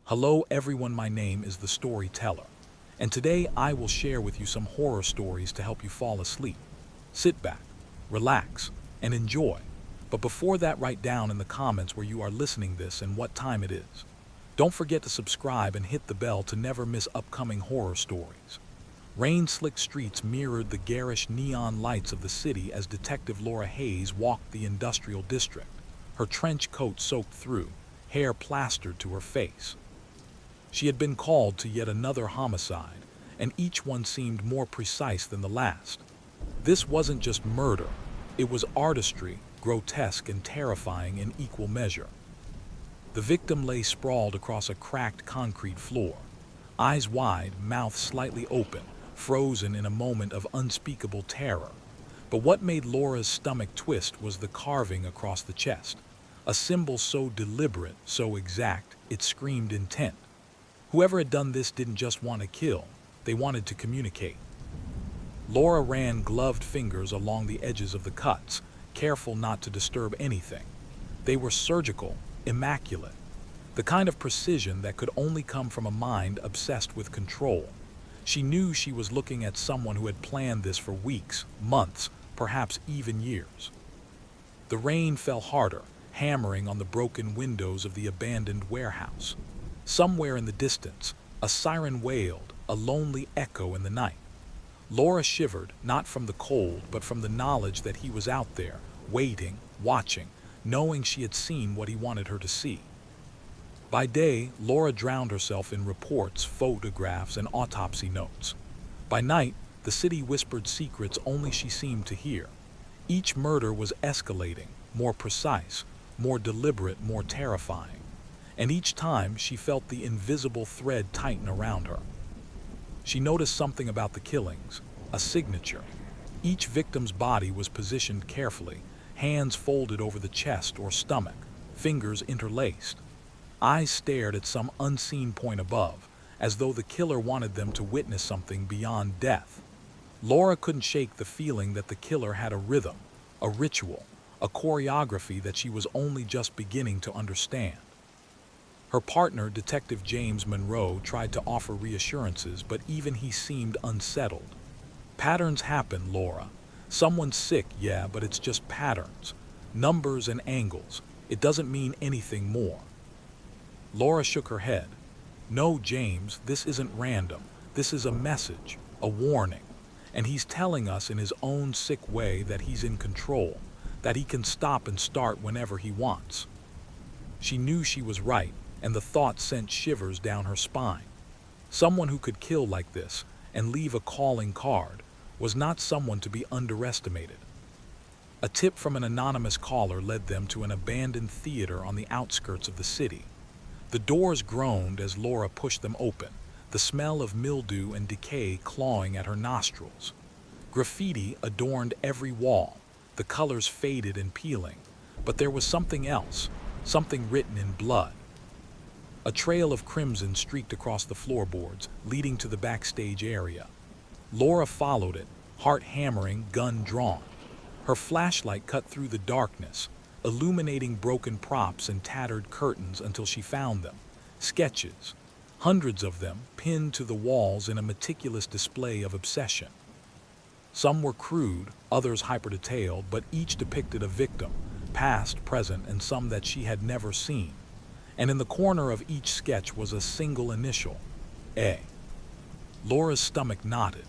Hello everyone, my name is the Storyteller, and today I will share with you some horror stories to help you fall asleep. Sit back, relax, and enjoy. But before that, write down in the comments where you are listening this and what time it is. Don't forget to subscribe and hit the bell to never miss upcoming horror stories. Rain-slicked streets mirrored the garish neon lights of the city as Detective Laura Hayes walked the industrial district, her trench coat soaked through, hair plastered to her face. She had been called to yet another homicide, and each one seemed more precise than the last. This wasn't just murder, it was artistry, grotesque and terrifying in equal measure. The victim lay sprawled across a cracked concrete floor, eyes wide, mouth slightly open, frozen in a moment of unspeakable terror. But what made Laura's stomach twist was the carving across the chest, a symbol so deliberate, so exact, it screamed intent. Whoever had done this didn't just want to kill, they wanted to communicate. Laura ran gloved fingers along the edges of the cuts, careful not to disturb anything. They were surgical, immaculate, the kind of precision that could only come from a mind obsessed with control. She knew she was looking at someone who had planned this for weeks, months, perhaps even years. The rain fell harder, hammering on the broken windows of the abandoned warehouse. Somewhere in the distance, a siren wailed, a lonely echo in the night. Laura shivered, not from the cold, but from the knowledge that he was out there, waiting, watching, knowing she had seen what he wanted her to see. By day, Laura drowned herself in reports, photographs, and autopsy notes. By night, the city whispered secrets only she seemed to hear. Each murder was escalating, more precise, more deliberate, more terrifying. And each time she felt the invisible thread tighten around her. She noticed something about the killings, a signature. Each victim's body was positioned carefully, hands folded over the chest or stomach, fingers interlaced. Eyes stared at some unseen point above, as though the killer wanted them to witness something beyond death. Laura couldn't shake the feeling that the killer had a rhythm, a ritual, a choreography that she was only just beginning to understand. Her partner, Detective James Monroe, tried to offer reassurances, but even he seemed unsettled. Patterns happen, Laura. Someone's sick, yeah, but it's just patterns. Numbers and angles. It doesn't mean anything more. Laura shook her head. No, James, this isn't random. This is a message, a warning. And he's telling us in his own sick way that he's in control, that he can stop and start whenever he wants. She knew she was right, and the thought sent shivers down her spine. Someone who could kill like this and leave a calling card was not someone to be underestimated. A tip from an anonymous caller led them to an abandoned theater on the outskirts of the city. The doors groaned as Laura pushed them open, the smell of mildew and decay clawing at her nostrils. Graffiti adorned every wall, the colors faded and peeling, but there was something else, something written in blood. A trail of crimson streaked across the floorboards, leading to the backstage area. Laura followed it, heart hammering, gun drawn. Her flashlight cut through the darkness, illuminating broken props and tattered curtains until she found them. Sketches, hundreds of them, pinned to the walls in a meticulous display of obsession. Some were crude, others hyper-detailed, but each depicted a victim, past, present, and some that she had never seen. And in the corner of each sketch was a single initial, A. Laura's stomach knotted.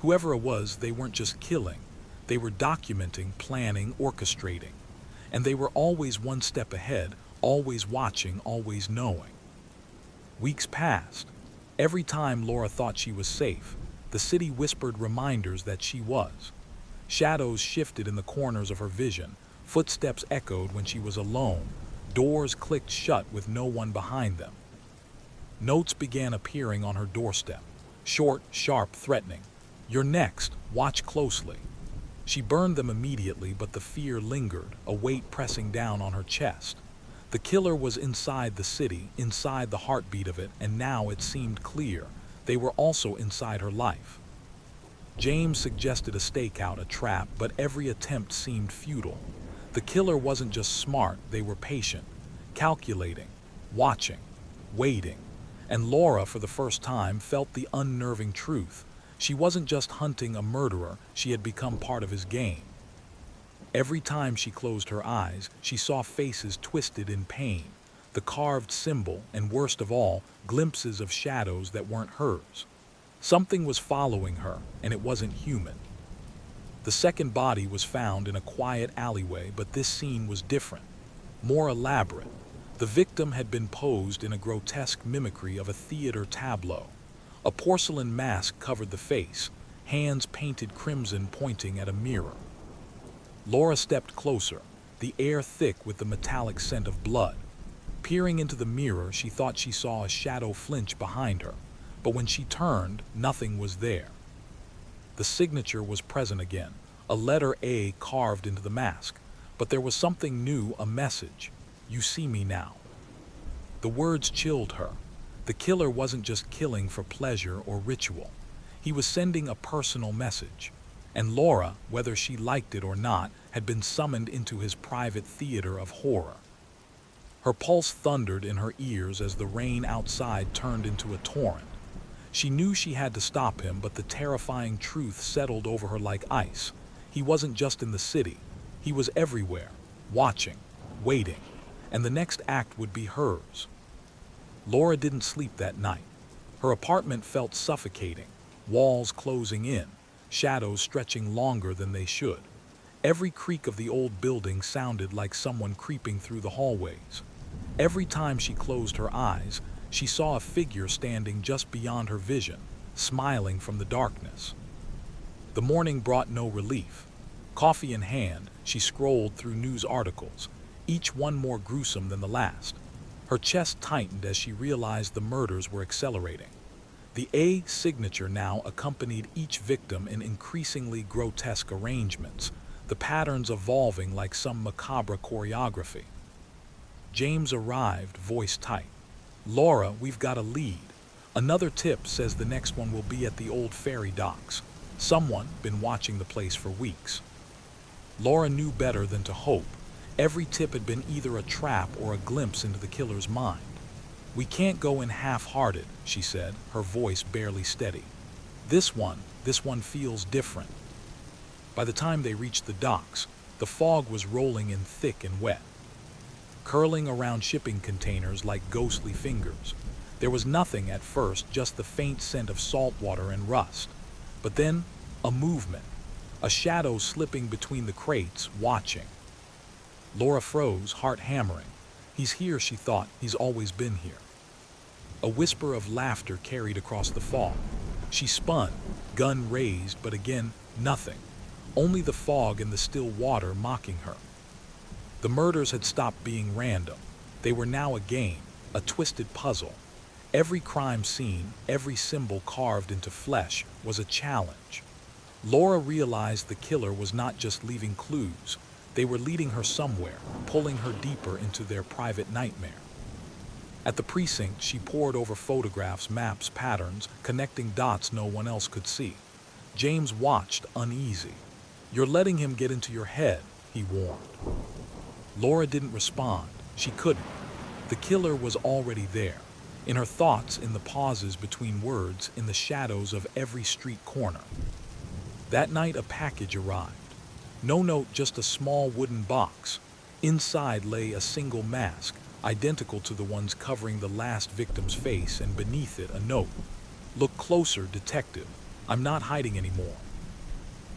Whoever it was, they weren't just killing. They were documenting, planning, orchestrating. And they were always one step ahead, always watching, always knowing. Weeks passed. Every time Laura thought she was safe, the city whispered reminders that she was. Shadows shifted in the corners of her vision. Footsteps echoed when she was alone. Doors clicked shut with no one behind them. Notes began appearing on her doorstep. Short, sharp, threatening. You're next. Watch closely. She burned them immediately, but the fear lingered, a weight pressing down on her chest. The killer was inside the city, inside the heartbeat of it, and now it seemed clear. They were also inside her life. James suggested a stakeout, a trap, but every attempt seemed futile. The killer wasn't just smart, they were patient, calculating, watching, waiting. And Laura, for the first time, felt the unnerving truth. She wasn't just hunting a murderer, she had become part of his game. Every time she closed her eyes, she saw faces twisted in pain, the carved symbol, and worst of all, glimpses of shadows that weren't hers. Something was following her, and it wasn't human. The second body was found in a quiet alleyway, but this scene was different, more elaborate. The victim had been posed in a grotesque mimicry of a theater tableau. A porcelain mask covered the face, hands painted crimson pointing at a mirror. Laura stepped closer, the air thick with the metallic scent of blood. Peering into the mirror, she thought she saw a shadow flinch behind her, but when she turned, nothing was there. The signature was present again, a letter A carved into the mask, but there was something new, a message. You see me now. The words chilled her. The killer wasn't just killing for pleasure or ritual. He was sending a personal message. And Laura, whether she liked it or not, had been summoned into his private theater of horror. Her pulse thundered in her ears as the rain outside turned into a torrent. She knew she had to stop him, but the terrifying truth settled over her like ice. He wasn't just in the city. He was everywhere, watching, waiting, and the next act would be hers. Laura didn't sleep that night. Her apartment felt suffocating, walls closing in, shadows stretching longer than they should. Every creak of the old building sounded like someone creeping through the hallways. Every time she closed her eyes, she saw a figure standing just beyond her vision, smiling from the darkness. The morning brought no relief. Coffee in hand, she scrolled through news articles, each one more gruesome than the last. Her chest tightened as she realized the murders were accelerating. The A signature now accompanied each victim in increasingly grotesque arrangements, the patterns evolving like some macabre choreography. James arrived, voice tight. Laura, we've got a lead. Another tip says the next one will be at the old ferry docks. Someone been watching the place for weeks. Laura knew better than to hope. Every tip had been either a trap or a glimpse into the killer's mind. We can't go in half-hearted, she said, her voice barely steady. This one feels different. By the time they reached the docks, the fog was rolling in thick and wet, curling around shipping containers like ghostly fingers. There was nothing at first, just the faint scent of salt water and rust. But then, a movement, a shadow slipping between the crates, watching. Laura froze, heart hammering. He's here, she thought. He's always been here. A whisper of laughter carried across the fog. She spun, gun raised, but again, nothing. Only the fog and the still water mocking her. The murders had stopped being random. They were now a game, a twisted puzzle. Every crime scene, every symbol carved into flesh, was a challenge. Laura realized the killer was not just leaving clues. They were leading her somewhere, pulling her deeper into their private nightmare. At the precinct, she pored over photographs, maps, patterns, connecting dots no one else could see. James watched, uneasy. You're letting him get into your head, he warned. Laura didn't respond. She couldn't. The killer was already there, in her thoughts, in the pauses between words, in the shadows of every street corner. That night, a package arrived. No note, just a small wooden box. Inside lay a single mask, identical to the ones covering the last victim's face, and beneath it a note. Look closer, detective. I'm not hiding anymore.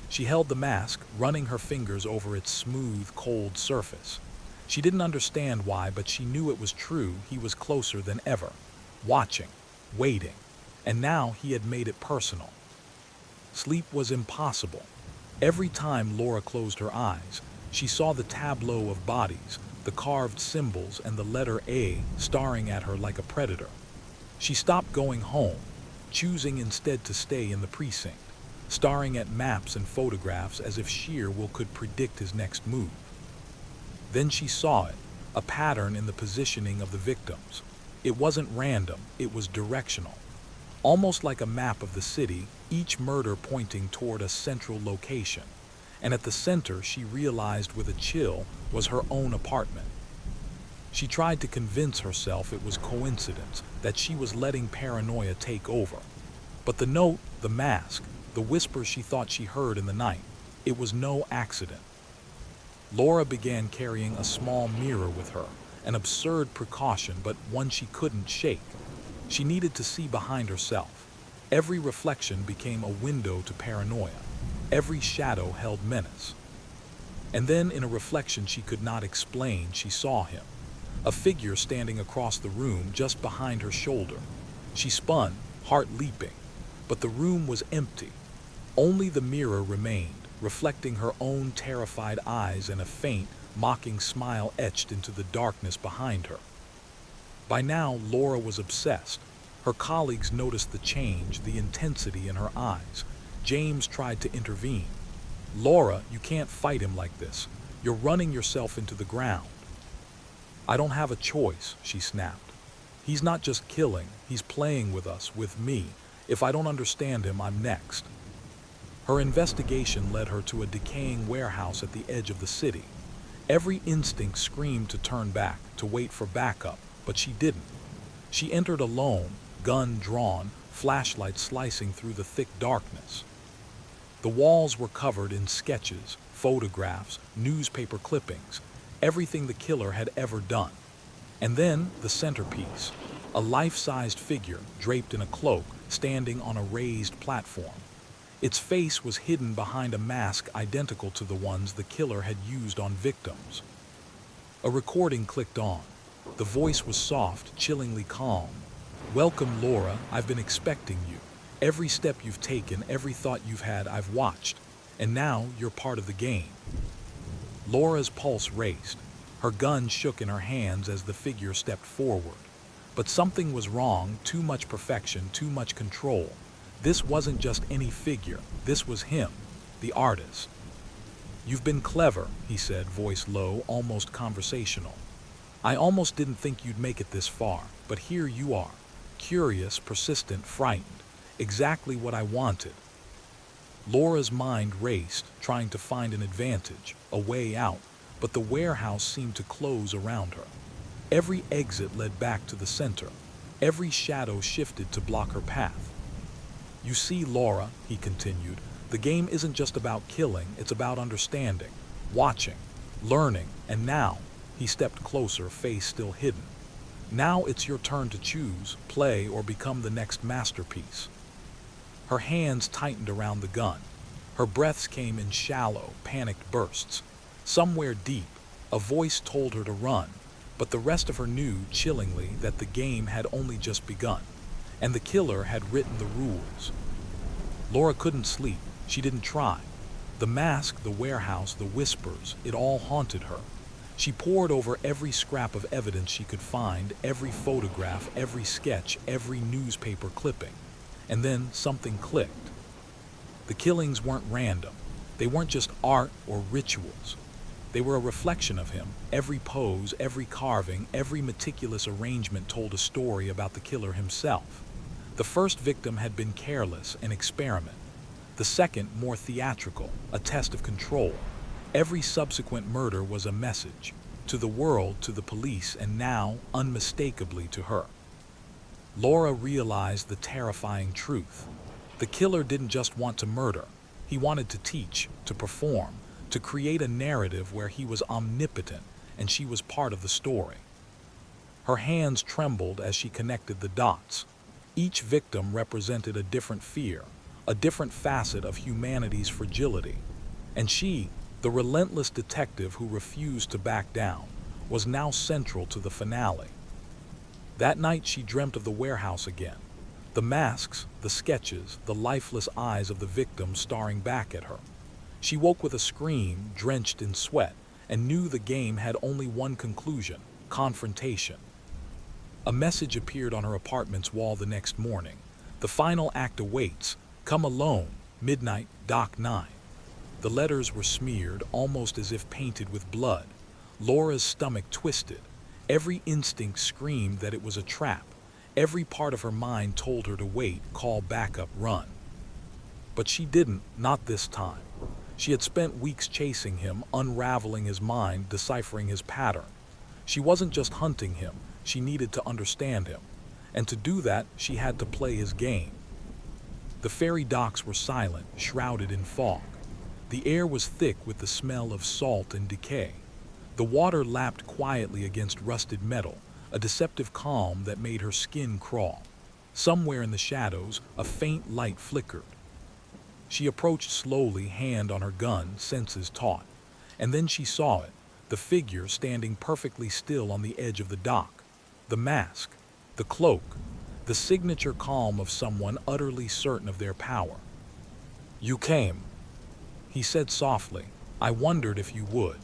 She held the mask, running her fingers over its smooth, cold surface. She didn't understand why, but she knew it was true. He was closer than ever, watching, waiting, and now he had made it personal. Sleep was impossible. Every time Laura closed her eyes, she saw the tableau of bodies, the carved symbols, and the letter A staring at her like a predator. She stopped going home, choosing instead to stay in the precinct, staring at maps and photographs as if sheer will could predict his next move. Then she saw it, a pattern in the positioning of the victims. It wasn't random, it was directional. Almost like a map of the city, each murder pointing toward a central location. And at the center, she realized with a chill, was her own apartment. She tried to convince herself it was coincidence, that she was letting paranoia take over. But the note, the mask, the whisper she thought she heard in the night, it was no accident. Laura began carrying a small mirror with her, an absurd precaution but one she couldn't shake. She needed to see behind herself. Every reflection became a window to paranoia. Every shadow held menace. And then, in a reflection she could not explain, she saw him. A figure standing across the room just behind her shoulder. She spun, heart leaping. But the room was empty. Only the mirror remained, reflecting her own terrified eyes, and a faint, mocking smile etched into the darkness behind her. By now, Laura was obsessed. Her colleagues noticed the change, the intensity in her eyes. James tried to intervene. "Laura, you can't fight him like this. You're running yourself into the ground." "I don't have a choice," she snapped. "He's not just killing, he's playing with us, with me. If I don't understand him, I'm next." Her investigation led her to a decaying warehouse at the edge of the city. Every instinct screamed to turn back, to wait for backup, but she didn't. She entered alone, gun drawn, flashlight slicing through the thick darkness. The walls were covered in sketches, photographs, newspaper clippings, everything the killer had ever done. And then the centerpiece, a life-sized figure draped in a cloak, standing on a raised platform. Its face was hidden behind a mask identical to the ones the killer had used on victims. A recording clicked on. The voice was soft, chillingly calm. "Welcome, Laura. I've been expecting you. Every step you've taken, every thought you've had, I've watched. And now you're part of the game." Laura's pulse raced. Her gun shook in her hands as the figure stepped forward. But something was wrong, too much perfection, too much control. This wasn't just any figure, this was him, the artist. "You've been clever," he said, voice low, almost conversational. "I almost didn't think you'd make it this far, but here you are, curious, persistent, frightened. Exactly what I wanted." Laura's mind raced, trying to find an advantage, a way out, but the warehouse seemed to close around her. Every exit led back to the center. Every shadow shifted to block her path. "You see, Laura," he continued, "the game isn't just about killing, it's about understanding, watching, learning, and now," he stepped closer, face still hidden, "now it's your turn to choose, play, or become the next masterpiece." Her hands tightened around the gun. Her breaths came in shallow, panicked bursts. Somewhere deep, a voice told her to run, but the rest of her knew, chillingly, that the game had only just begun, and the killer had written the rules. Laura couldn't sleep. She didn't try. The mask, the warehouse, the whispers, it all haunted her. She pored over every scrap of evidence she could find, every photograph, every sketch, every newspaper clipping. And then something clicked. The killings weren't random. They weren't just art or rituals. They were a reflection of him. Every pose, every carving, every meticulous arrangement told a story about the killer himself. The first victim had been careless, an experiment. The second, more theatrical, a test of control. Every subsequent murder was a message. To the world, to the police, and now, unmistakably, to her. Laura realized the terrifying truth. The killer didn't just want to murder. He wanted to teach, to perform, to create a narrative where he was omnipotent and she was part of the story. Her hands trembled as she connected the dots. Each victim represented a different fear, a different facet of humanity's fragility. And she, the relentless detective who refused to back down, was now central to the finale. That night she dreamt of the warehouse again. The masks, the sketches, the lifeless eyes of the victims staring back at her. She woke with a scream, drenched in sweat, and knew the game had only one conclusion: confrontation. A message appeared on her apartment's wall the next morning. "The final act awaits. Come alone. Midnight, Dock 9. The letters were smeared, almost as if painted with blood. Laura's stomach twisted. Every instinct screamed that it was a trap. Every part of her mind told her to wait, call backup, run. But she didn't, not this time. She had spent weeks chasing him, unraveling his mind, deciphering his pattern. She wasn't just hunting him, she needed to understand him. And to do that, she had to play his game. The ferry docks were silent, shrouded in fog. The air was thick with the smell of salt and decay. The water lapped quietly against rusted metal, a deceptive calm that made her skin crawl. Somewhere in the shadows, a faint light flickered. She approached slowly, hand on her gun, senses taut. And then she saw it, the figure standing perfectly still on the edge of the dock. The mask, the cloak, the signature calm of someone utterly certain of their power. "You came," he said softly. "I wondered if you would."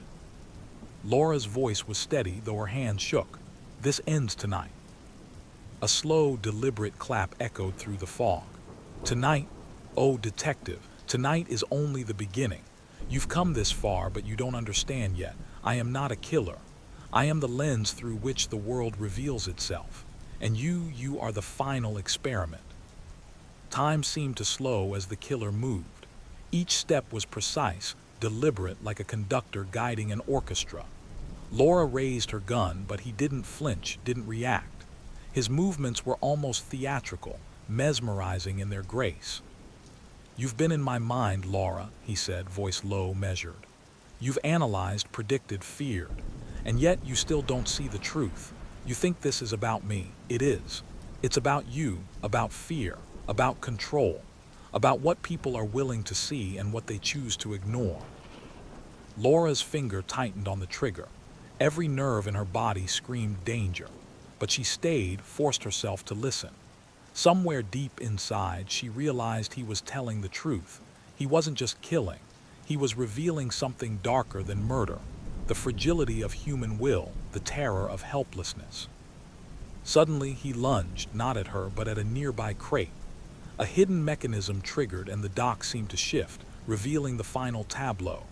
Laura's voice was steady, though her hand shook. "This ends tonight." A slow, deliberate clap echoed through the fog. "Tonight? Oh, detective, tonight is only the beginning. You've come this far, but you don't understand yet. I am not a killer. I am the lens through which the world reveals itself. And you are the final experiment." Time seemed to slow as the killer moved. Each step was precise, deliberate, like a conductor guiding an orchestra. Laura raised her gun, but he didn't flinch, didn't react. His movements were almost theatrical, mesmerizing in their grace. "You've been in my mind, Laura," he said, voice low, measured. "You've analyzed, predicted, feared. And yet you still don't see the truth. You think this is about me. It is. It's about you, about fear, about control, about what people are willing to see and what they choose to ignore." Laura's finger tightened on the trigger. Every nerve in her body screamed danger. But she stayed, forced herself to listen. Somewhere deep inside, she realized he was telling the truth. He wasn't just killing. He was revealing something darker than murder. The fragility of human will, the terror of helplessness. Suddenly, he lunged, not at her, but at a nearby crate. A hidden mechanism triggered and the dock seemed to shift, revealing the final tableau.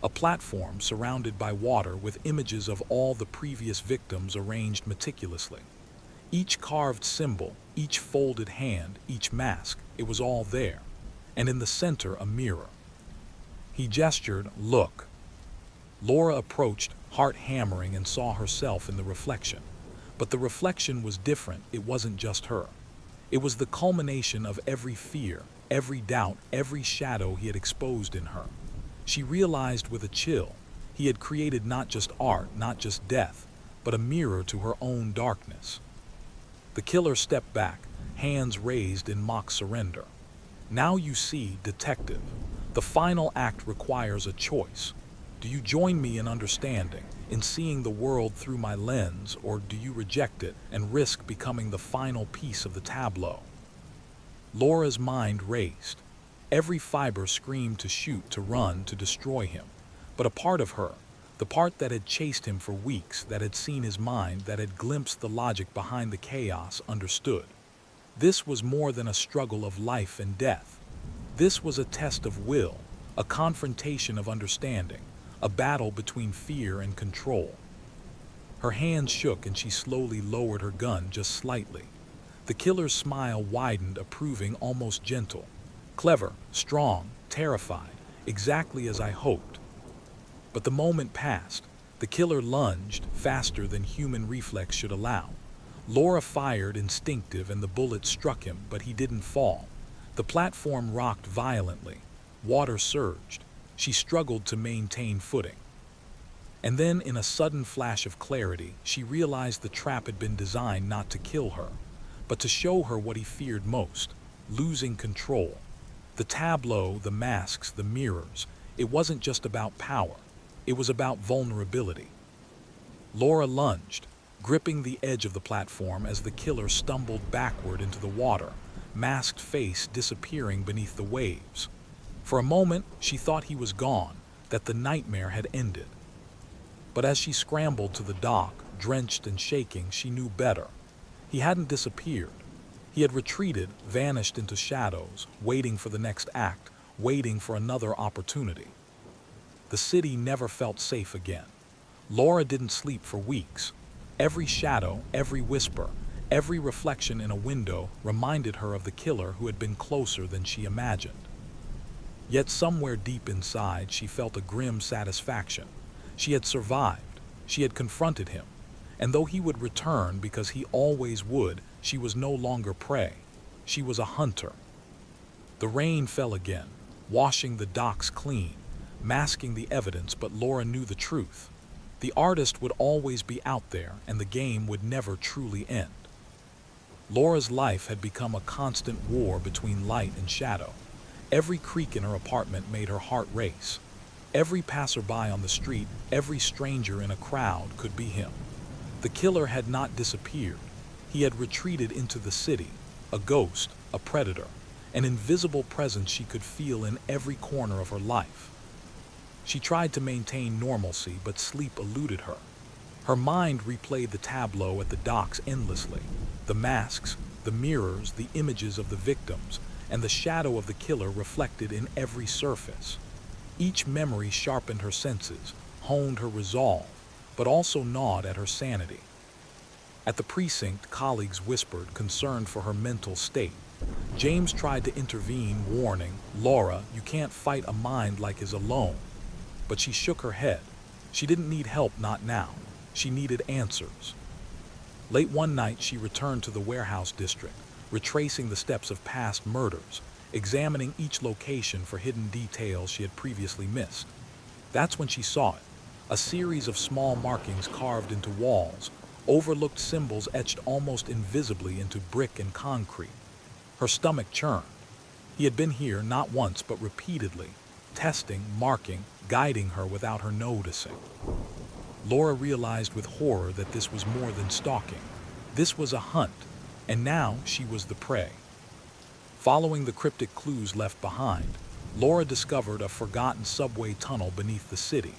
A platform surrounded by water with images of all the previous victims arranged meticulously. Each carved symbol, each folded hand, each mask, it was all there. And in the center, a mirror. He gestured, "Look." Laura approached, heart hammering, and saw herself in the reflection. But the reflection was different. It wasn't just her. It was the culmination of every fear, every doubt, every shadow he had exposed in her. She realized with a chill, he had created not just art, not just death, but a mirror to her own darkness. The killer stepped back, hands raised in mock surrender. "Now you see, detective. The final act requires a choice. Do you join me in understanding, in seeing the world through my lens, or do you reject it and risk becoming the final piece of the tableau?" Laura's mind raced. Every fiber screamed to shoot, to run, to destroy him. But a part of her, the part that had chased him for weeks, that had seen his mind, that had glimpsed the logic behind the chaos, understood. This was more than a struggle of life and death. This was a test of will, a confrontation of understanding, a battle between fear and control. Her hands shook and she slowly lowered her gun just slightly. The killer's smile widened, approving, almost gentle. "Clever, strong, terrified, exactly as I hoped." But the moment passed. The killer lunged, faster than human reflex should allow. Laura fired, instinctive, and the bullet struck him, but he didn't fall. The platform rocked violently. Water surged. She struggled to maintain footing. And then, in a sudden flash of clarity, she realized the trap had been designed not to kill her, but to show her what he feared most: losing control. The tableau, the masks, the mirrors, it wasn't just about power. It was about vulnerability. Laura lunged, gripping the edge of the platform as the killer stumbled backward into the water, masked face disappearing beneath the waves. For a moment, she thought he was gone, that the nightmare had ended. But as she scrambled to the dock, drenched and shaking, she knew better. He hadn't disappeared. He had retreated, vanished into shadows, waiting for the next act, waiting for another opportunity. The city never felt safe again. Laura didn't sleep for weeks. Every shadow, every whisper, every reflection in a window reminded her of the killer who had been closer than she imagined. Yet somewhere deep inside, she felt a grim satisfaction. She had survived. She had confronted him. And though he would return because he always would, she was no longer prey. She was a hunter. The rain fell again, washing the docks clean, masking the evidence, but Laura knew the truth. The artist would always be out there, and the game would never truly end. Laura's life had become a constant war between light and shadow. Every creak in her apartment made her heart race. Every passerby on the street, every stranger in a crowd could be him. The killer had not disappeared. He had retreated into the city, a ghost, a predator, an invisible presence she could feel in every corner of her life. She tried to maintain normalcy, but sleep eluded her. Her mind replayed the tableau at the docks endlessly. The masks, the mirrors, the images of the victims, and the shadow of the killer reflected in every surface. Each memory sharpened her senses, honed her resolve, but also gnawed at her sanity. At the precinct, colleagues whispered, concerned for her mental state. James tried to intervene, warning, "Laura, you can't fight a mind like his alone." But she shook her head. She didn't need help, not now. She needed answers. Late one night, she returned to the warehouse district, retracing the steps of past murders, examining each location for hidden details she had previously missed. That's when she saw it. A series of small markings carved into walls, overlooked symbols etched almost invisibly into brick and concrete. Her stomach churned. He had been here not once but repeatedly, testing, marking, guiding her without her noticing. Laura realized with horror that this was more than stalking. This was a hunt, and now she was the prey. Following the cryptic clues left behind, Laura discovered a forgotten subway tunnel beneath the city.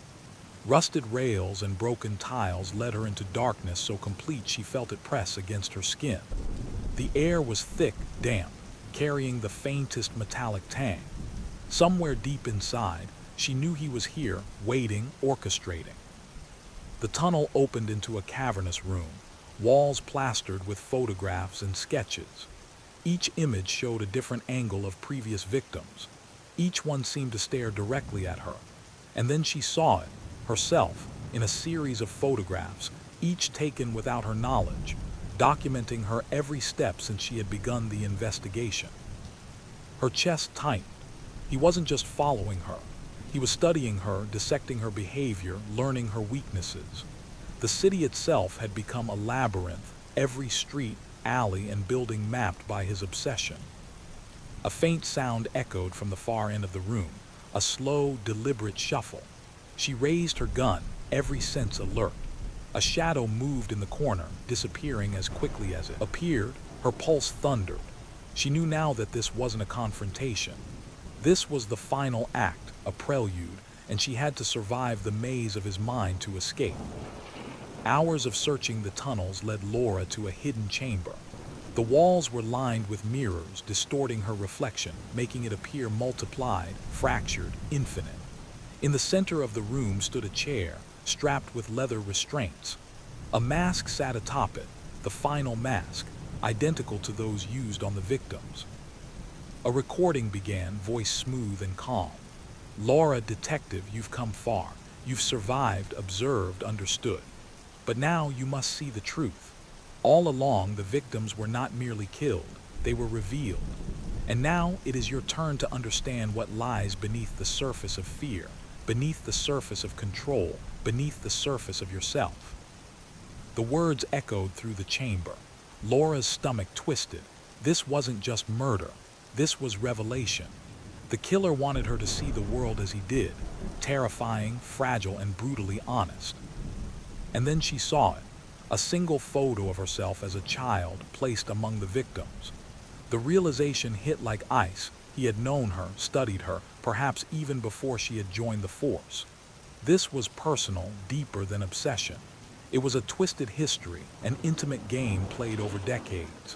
Rusted rails and broken tiles led her into darkness so complete she felt it press against her skin. The air was thick, damp, carrying the faintest metallic tang. Somewhere deep inside, she knew he was here, waiting, orchestrating. The tunnel opened into a cavernous room, walls plastered with photographs and sketches. Each image showed a different angle of previous victims. Each one seemed to stare directly at her. And then she saw it, herself, in a series of photographs, each taken without her knowledge, documenting her every step since she had begun the investigation. Her chest tightened. He wasn't just following her. He was studying her, dissecting her behavior, learning her weaknesses. The city itself had become a labyrinth, every street, alley, and building mapped by his obsession. A faint sound echoed from the far end of the room, a slow, deliberate shuffle. She raised her gun, every sense alert. A shadow moved in the corner, disappearing as quickly as it appeared. Her pulse thundered. She knew now that this wasn't a confrontation. This was the final act, a prelude, and she had to survive the maze of his mind to escape. Hours of searching the tunnels led Laura to a hidden chamber. The walls were lined with mirrors, distorting her reflection, making it appear multiplied, fractured, infinite. In the center of the room stood a chair, strapped with leather restraints. A mask sat atop it, the final mask, identical to those used on the victims. A recording began, voice smooth and calm. "Laura, detective, you've come far. You've survived, observed, understood. But now you must see the truth. All along, the victims were not merely killed, they were revealed. And now it is your turn to understand what lies beneath the surface of fear, beneath the surface of control, beneath the surface of yourself." The words echoed through the chamber. Laura's stomach twisted. This wasn't just murder. This was revelation. The killer wanted her to see the world as he did, terrifying, fragile, and brutally honest. And then she saw it, a single photo of herself as a child placed among the victims. The realization hit like ice. He had known her, studied her, perhaps even before she had joined the force. This was personal, deeper than obsession. It was a twisted history, an intimate game played over decades.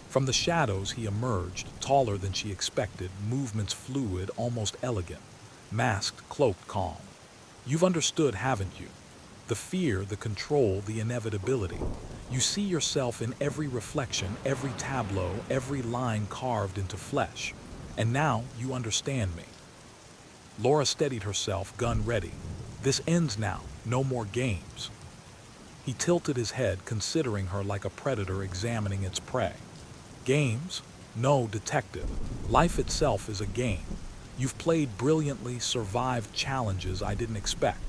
From the shadows he emerged, taller than she expected, movements fluid, almost elegant, masked, cloaked, calm. "You've understood, haven't you? The fear, the control, the inevitability. You see yourself in every reflection, every tableau, every line carved into flesh. And now you understand me." Laura steadied herself, gun ready. "This ends now, no more games." He He tilted his head, considering her like a predator examining its prey. Games? No, detective. Life itself is a game. You've played brilliantly, survived challenges I didn't expect.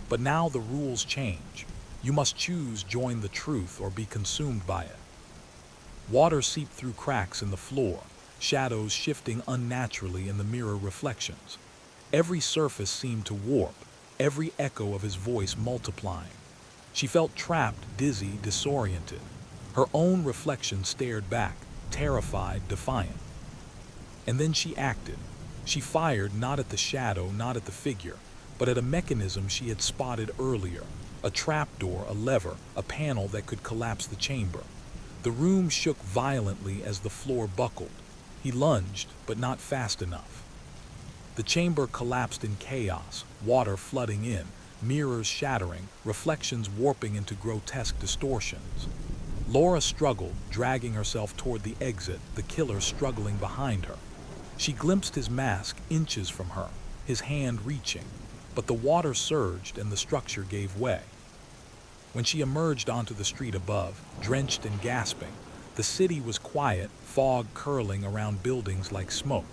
But now the rules change. You must choose join the truth or be consumed by it. Water seeped through cracks in the floor, shadows shifting unnaturally in the mirror reflections. Every surface seemed to warp, every echo of his voice multiplying. She felt trapped, dizzy, disoriented. Her own reflection stared back, terrified, defiant. And then she acted. She fired not at the shadow, not at the figure, but at a mechanism she had spotted earlier. A trapdoor, a lever, a panel that could collapse the chamber. The room shook violently as the floor buckled. He lunged, but not fast enough. The chamber collapsed in chaos, water flooding in, mirrors shattering, reflections warping into grotesque distortions. Laura struggled, dragging herself toward the exit, the killer struggling behind her. She glimpsed his mask inches from her, his hand reaching, but the water surged and the structure gave way. When she emerged onto the street above, drenched and gasping, the city was quiet, fog curling around buildings like smoke.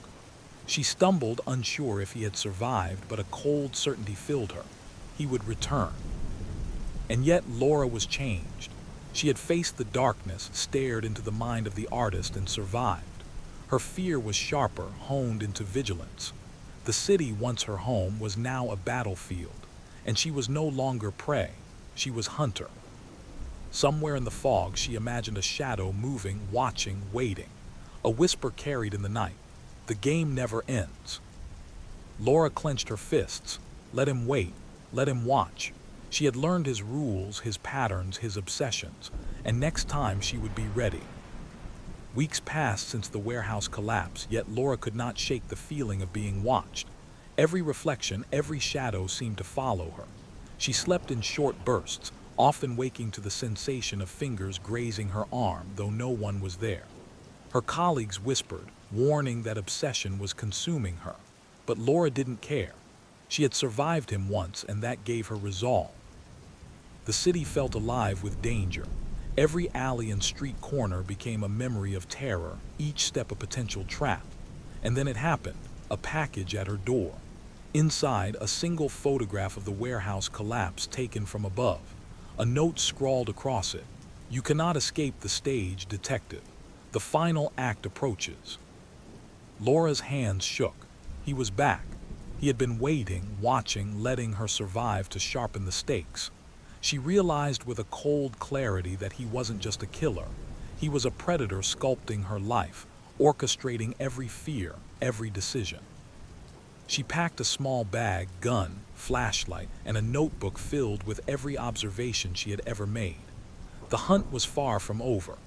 She stumbled, unsure if he had survived, but a cold certainty filled her. He would return. And yet Laura was changed. She had faced the darkness, stared into the mind of the artist, and survived. Her fear was sharper, honed into vigilance. The city, once her home, was now a battlefield, and she was no longer prey. She was hunter. Somewhere in the fog, she imagined a shadow moving, watching, waiting. A whisper carried in the night. The game never ends. Laura clenched her fists. Let him wait. Let him watch. She had learned his rules, his patterns, his obsessions, and next time she would be ready. Weeks passed since the warehouse collapse, yet Laura could not shake the feeling of being watched. Every reflection, every shadow seemed to follow her. She slept in short bursts, often waking to the sensation of fingers grazing her arm, though no one was there. Her colleagues whispered, warning that obsession was consuming her. But Laura didn't care. She had survived him once, and that gave her resolve. The city felt alive with danger. Every alley and street corner became a memory of terror, each step a potential trap. And then it happened, a package at her door. Inside, a single photograph of the warehouse collapse taken from above. A note scrawled across it. You cannot escape the stage, detective. The final act approaches. Laura's hands shook. He was back. He had been waiting, watching, letting her survive to sharpen the stakes. She realized with a cold clarity that he wasn't just a killer. He was a predator sculpting her life, orchestrating every fear, every decision. She packed a small bag, gun, flashlight, and a notebook filled with every observation she had ever made. The hunt was far from over.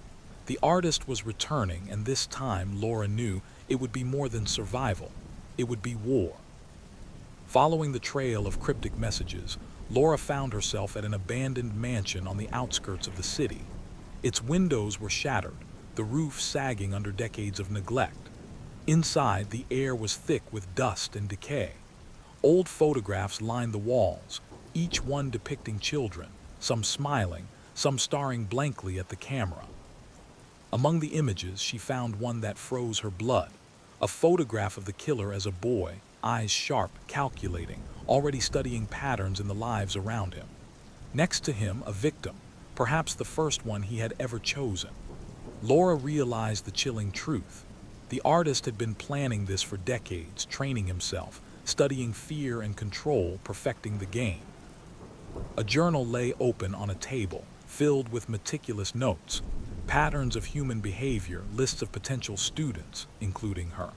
The artist was returning, and this time Laura knew it would be more than survival. It would be war. Following the trail of cryptic messages, Laura found herself at an abandoned mansion on the outskirts of the city. Its windows were shattered, the roof sagging under decades of neglect. Inside, the air was thick with dust and decay. Old photographs lined the walls, each one depicting children, some smiling, some staring blankly at the camera. Among the images, she found one that froze her blood, a photograph of the killer as a boy, eyes sharp, calculating, already studying patterns in the lives around him. Next to him, a victim, perhaps the first one he had ever chosen. Laura realized the chilling truth. The artist had been planning this for decades, training himself, studying fear and control, perfecting the game. A journal lay open on a table, filled with meticulous notes, patterns of human behavior, lists of potential students, including her.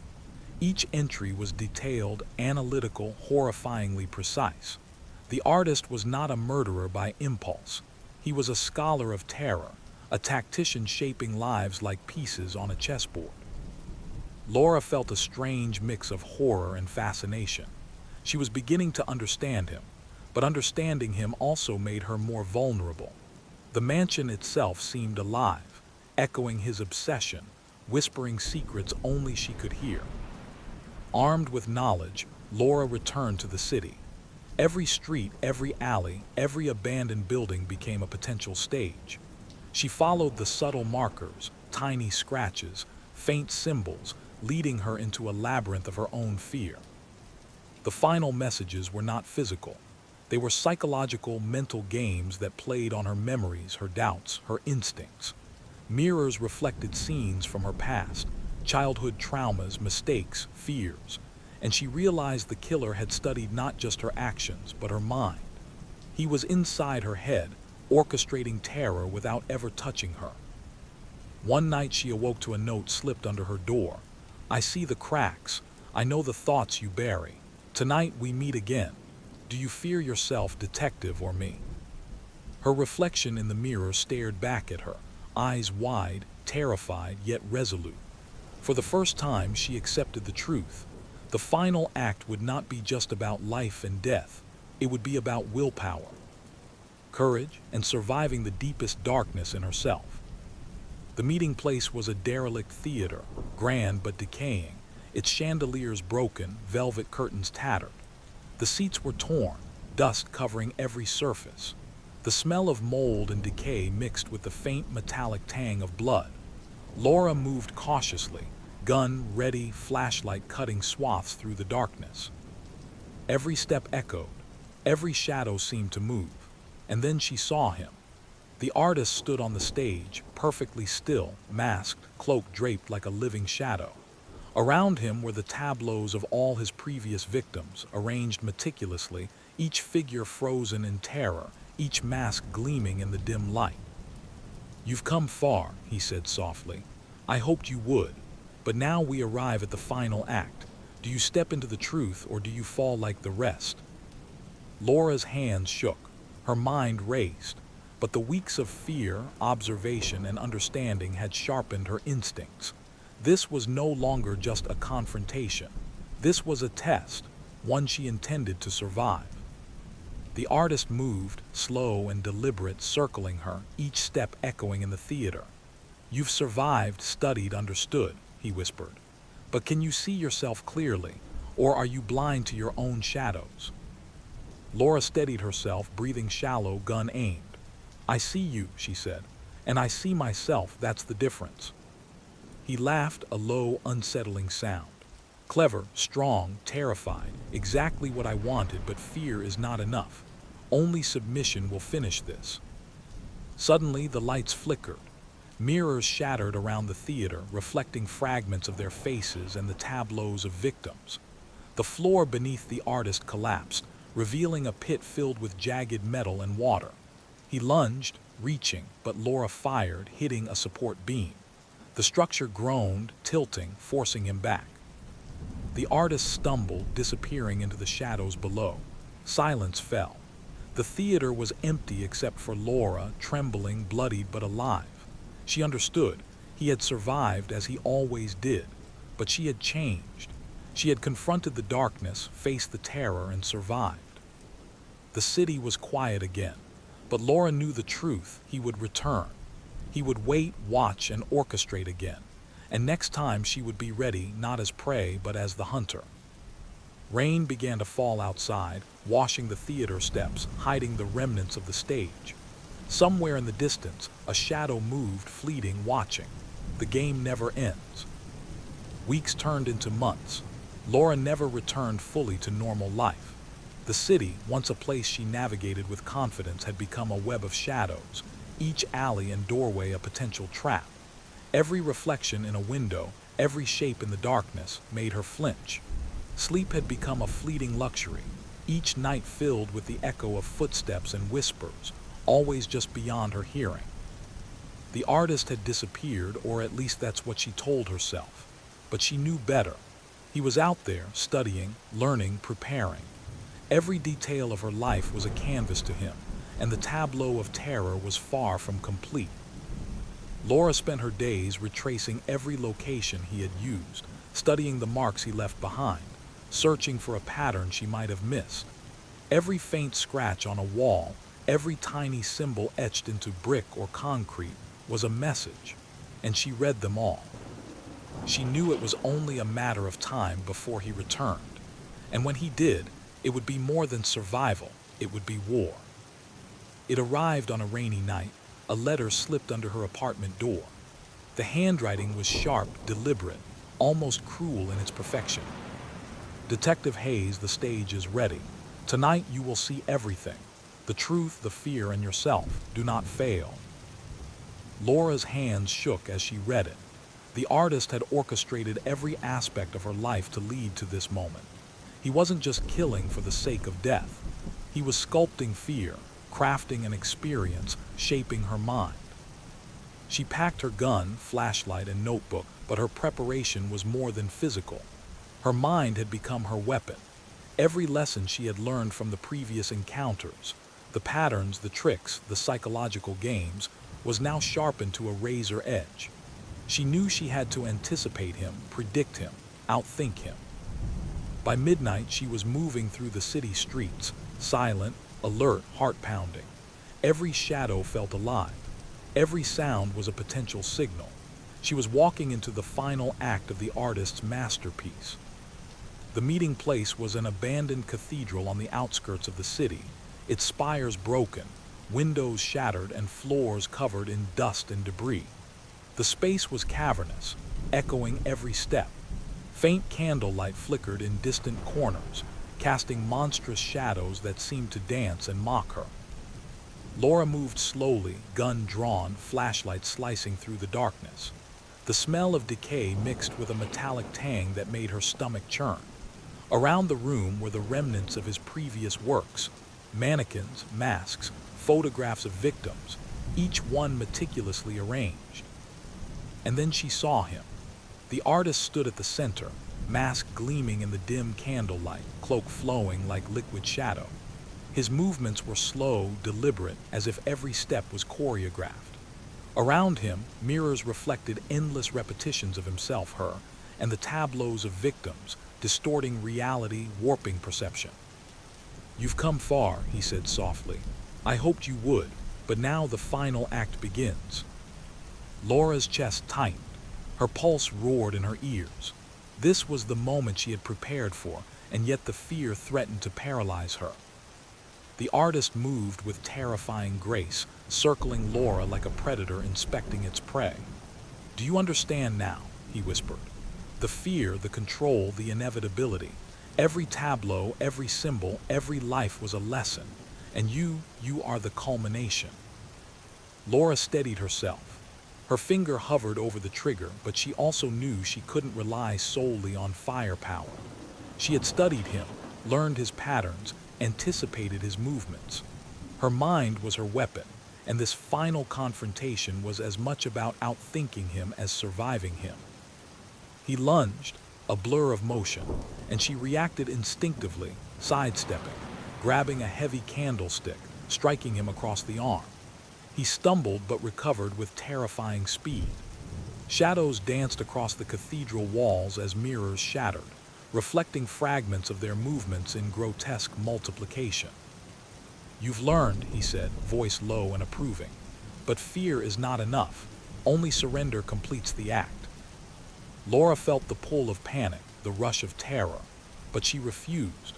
Each entry was detailed, analytical, horrifyingly precise. The artist was not a murderer by impulse. He was a scholar of terror, a tactician shaping lives like pieces on a chessboard. Laura felt a strange mix of horror and fascination. She was beginning to understand him, but understanding him also made her more vulnerable. The mansion itself seemed alive, echoing his obsession, whispering secrets only she could hear. Armed with knowledge, Laura returned to the city. Every street, every alley, every abandoned building became a potential stage. She followed the subtle markers, tiny scratches, faint symbols, leading her into a labyrinth of her own fear. The final messages were not physical. They were psychological, mental games that played on her memories, her doubts, her instincts. Mirrors reflected scenes from her past, childhood traumas, mistakes, fears, and she realized the killer had studied not just her actions, but her mind. He was inside her head, orchestrating terror without ever touching her. One night she awoke to a note slipped under her door. "I see the cracks. I know the thoughts you bury. Tonight we meet again. Do you fear yourself, detective, or me?" Her reflection in the mirror stared back at her, eyes wide, terrified yet resolute. For the first time, she accepted the truth. The final act would not be just about life and death. It would be about willpower, courage, and surviving the deepest darkness in herself. The meeting place was a derelict theater, grand but decaying, its chandeliers broken, velvet curtains tattered. The seats were torn, dust covering every surface. The smell of mold and decay mixed with the faint metallic tang of blood. Laura moved cautiously, gun ready, flashlight cutting swaths through the darkness. Every step echoed, every shadow seemed to move, and then she saw him. The artist stood on the stage, perfectly still, masked, cloak draped like a living shadow. Around him were the tableaus of all his previous victims, arranged meticulously, each figure frozen in terror, each mask gleaming in the dim light. "You've come far," he said softly. "I hoped you would. But now we arrive at the final act. Do you step into the truth, or do you fall like the rest?" Laura's hands shook. Her mind raced. But the weeks of fear, observation, and understanding had sharpened her instincts. This was no longer just a confrontation. This was a test, one she intended to survive. The artist moved, slow and deliberate, circling her, each step echoing in the theater. "You've survived, studied, understood," he whispered. "But can you see yourself clearly, or are you blind to your own shadows?" Laura steadied herself, breathing shallow, gun aimed. "I see you," she said, "and I see myself, that's the difference." He laughed, a low, unsettling sound. "Clever, strong, terrified, exactly what I wanted, but fear is not enough. Only submission will finish this." Suddenly, the lights flickered. Mirrors shattered around the theater, reflecting fragments of their faces and the tableaus of victims. The floor beneath the artist collapsed, revealing a pit filled with jagged metal and water. He lunged, reaching, but Laura fired, hitting a support beam. The structure groaned, tilting, forcing him back. The artist stumbled, disappearing into the shadows below. Silence fell. The theater was empty except for Laura, trembling, bloodied but alive. She understood. He had survived as he always did, but she had changed. She had confronted the darkness, faced the terror, and survived. The city was quiet again, but Laura knew the truth. He would return. He would wait, watch, and orchestrate again. And next time she would be ready, not as prey, but as the hunter. Rain began to fall outside, washing the theater steps, hiding the remnants of the stage. Somewhere in the distance, a shadow moved, fleeting, watching. The game never ends. Weeks turned into months. Laura never returned fully to normal life. The city, once a place she navigated with confidence, had become a web of shadows, each alley and doorway a potential trap. Every reflection in a window, every shape in the darkness, made her flinch. Sleep had become a fleeting luxury, each night filled with the echo of footsteps and whispers, always just beyond her hearing. The artist had disappeared, or at least that's what she told herself. But she knew better. He was out there, studying, learning, preparing. Every detail of her life was a canvas to him, and the tableau of terror was far from complete. Laura spent her days retracing every location he had used, studying the marks he left behind, searching for a pattern she might have missed. Every faint scratch on a wall, every tiny symbol etched into brick or concrete was a message, and she read them all. She knew it was only a matter of time before he returned, and when he did, It would be more than survival, it would be war. It arrived on a rainy night. A letter slipped under her apartment door. The handwriting was sharp, deliberate, almost cruel in its perfection. Detective Hayes, the stage is ready. Tonight you will see everything. The truth, the fear, and yourself. Do not fail. Laura's hands shook as she read it. The artist had orchestrated every aspect of her life to lead to this moment. He wasn't just killing for the sake of death. He was sculpting fear, crafting an experience, shaping her mind. She packed her gun, flashlight, and notebook, but her preparation was more than physical. Her mind had become her weapon. Every lesson she had learned from the previous encounters, the patterns, the tricks, the psychological games, was now sharpened to a razor edge. She knew she had to anticipate him, predict him, outthink him. By midnight, she was moving through the city streets, silent, alert, heart-pounding. Every shadow felt alive. Every sound was a potential signal. She was walking into the final act of the artist's masterpiece. The meeting place was an abandoned cathedral on the outskirts of the city, its spires broken, windows shattered, and floors covered in dust and debris. The space was cavernous, echoing every step. Faint candlelight flickered in distant corners, casting monstrous shadows that seemed to dance and mock her. Laura moved slowly, gun drawn, flashlight slicing through the darkness. The smell of decay mixed with a metallic tang that made her stomach churn. Around the room were the remnants of his previous works: mannequins, masks, photographs of victims, each one meticulously arranged. And then she saw him. The artist stood at the center, mask gleaming in the dim candlelight, cloak flowing like liquid shadow. His movements were slow, deliberate, as if every step was choreographed. Around him, mirrors reflected endless repetitions of himself, her, and the tableaus of victims, distorting reality, warping perception. "You've come far," he said softly. "I hoped you would, but now the final act begins." Laura's chest tightened. Her pulse roared in her ears. This was the moment she had prepared for, and yet the fear threatened to paralyze her. The artist moved with terrifying grace, circling Laura like a predator inspecting its prey. "Do you understand now?" he whispered. "The fear, the control, the inevitability. Every tableau, every symbol, every life was a lesson. And you are the culmination." Laura steadied herself. Her finger hovered over the trigger, but she also knew she couldn't rely solely on firepower. She had studied him, learned his patterns, anticipated his movements. Her mind was her weapon, and this final confrontation was as much about outthinking him as surviving him. He lunged, a blur of motion, and she reacted instinctively, sidestepping, grabbing a heavy candlestick, striking him across the arm. He stumbled but recovered with terrifying speed. Shadows danced across the cathedral walls as mirrors shattered, reflecting fragments of their movements in grotesque multiplication. "You've learned," he said, voice low and approving. "But fear is not enough. Only surrender completes the act." Laura felt the pull of panic, the rush of terror, but she refused.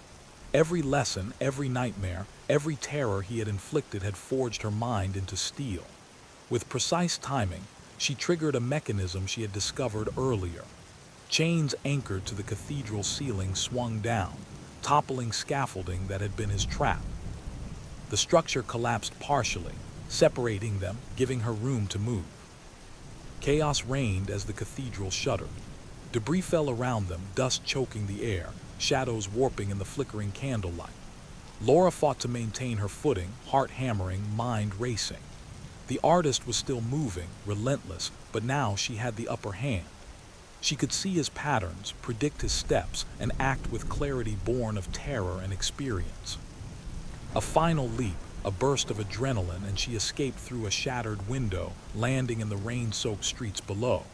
Every lesson, every nightmare, every terror he had inflicted had forged her mind into steel. With precise timing, she triggered a mechanism she had discovered earlier. Chains anchored to the cathedral ceiling swung down, toppling scaffolding that had been his trap. The structure collapsed partially, separating them, giving her room to move. Chaos reigned as the cathedral shuddered. Debris fell around them, dust choking the air, shadows warping in the flickering candlelight. Laura fought to maintain her footing, heart hammering, mind racing. The artist was still moving, relentless, but now she had the upper hand. She could see his patterns, predict his steps, and act with clarity born of terror and experience. A final leap, a burst of adrenaline, and she escaped through a shattered window, landing in the rain-soaked streets below.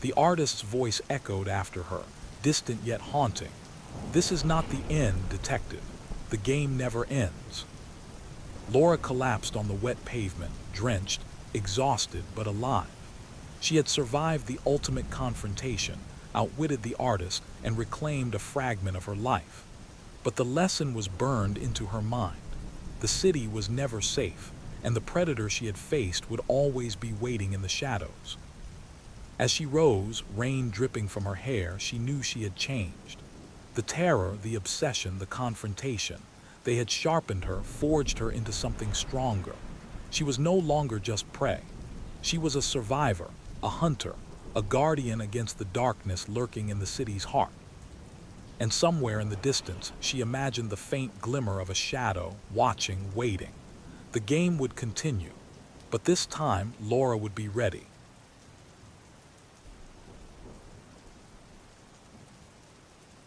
The artist's voice echoed after her, distant yet haunting. "This is not the end, detective. The game never ends." Laura collapsed on the wet pavement, drenched, exhausted but alive. She had survived the ultimate confrontation, outwitted the artist, and reclaimed a fragment of her life. But the lesson was burned into her mind. The city was never safe, and the predator she had faced would always be waiting in the shadows. As she rose, rain dripping from her hair, she knew she had changed. The terror, the obsession, the confrontation, they had sharpened her, forged her into something stronger. She was no longer just prey. She was a survivor, a hunter, a guardian against the darkness lurking in the city's heart. And somewhere in the distance, she imagined the faint glimmer of a shadow, watching, waiting. The game would continue, but this time Laura would be ready.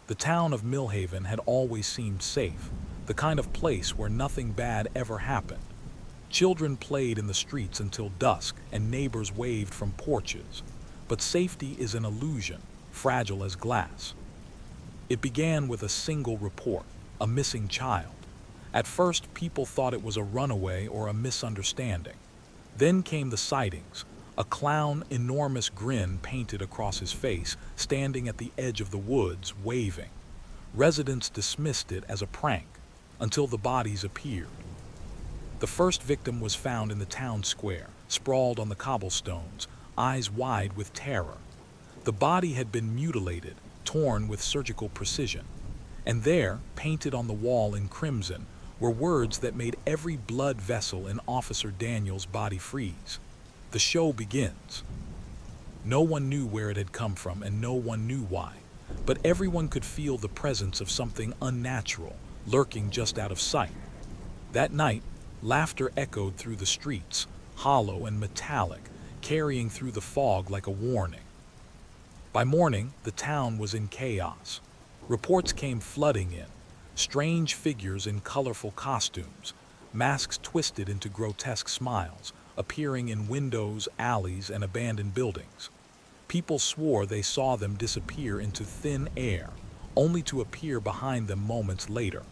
The town of Millhaven had always seemed safe, the kind of place where nothing bad ever happened. Children played in the streets until dusk, and neighbors waved from porches. But safety is an illusion, fragile as glass. It began with a single report, a missing child. At first, people thought it was a runaway or a misunderstanding. Then came the sightings, a clown, enormous grin painted across his face, standing at the edge of the woods, waving. Residents dismissed it as a prank, until the bodies appeared. The first victim was found in the town square, sprawled on the cobblestones, eyes wide with terror. The body had been mutilated, torn with surgical precision. And there, painted on the wall in crimson, were words that made every blood vessel in Officer Daniel's body freeze. The show begins. No one knew where it had come from, and no one knew why, but everyone could feel the presence of something unnatural, lurking just out of sight. That night, laughter echoed through the streets, hollow and metallic, carrying through the fog like a warning. By morning, the town was in chaos. Reports came flooding in, strange figures in colorful costumes, masks twisted into grotesque smiles, appearing in windows, alleys, and abandoned buildings. People swore they saw them disappear into thin air, only to appear behind them moments later.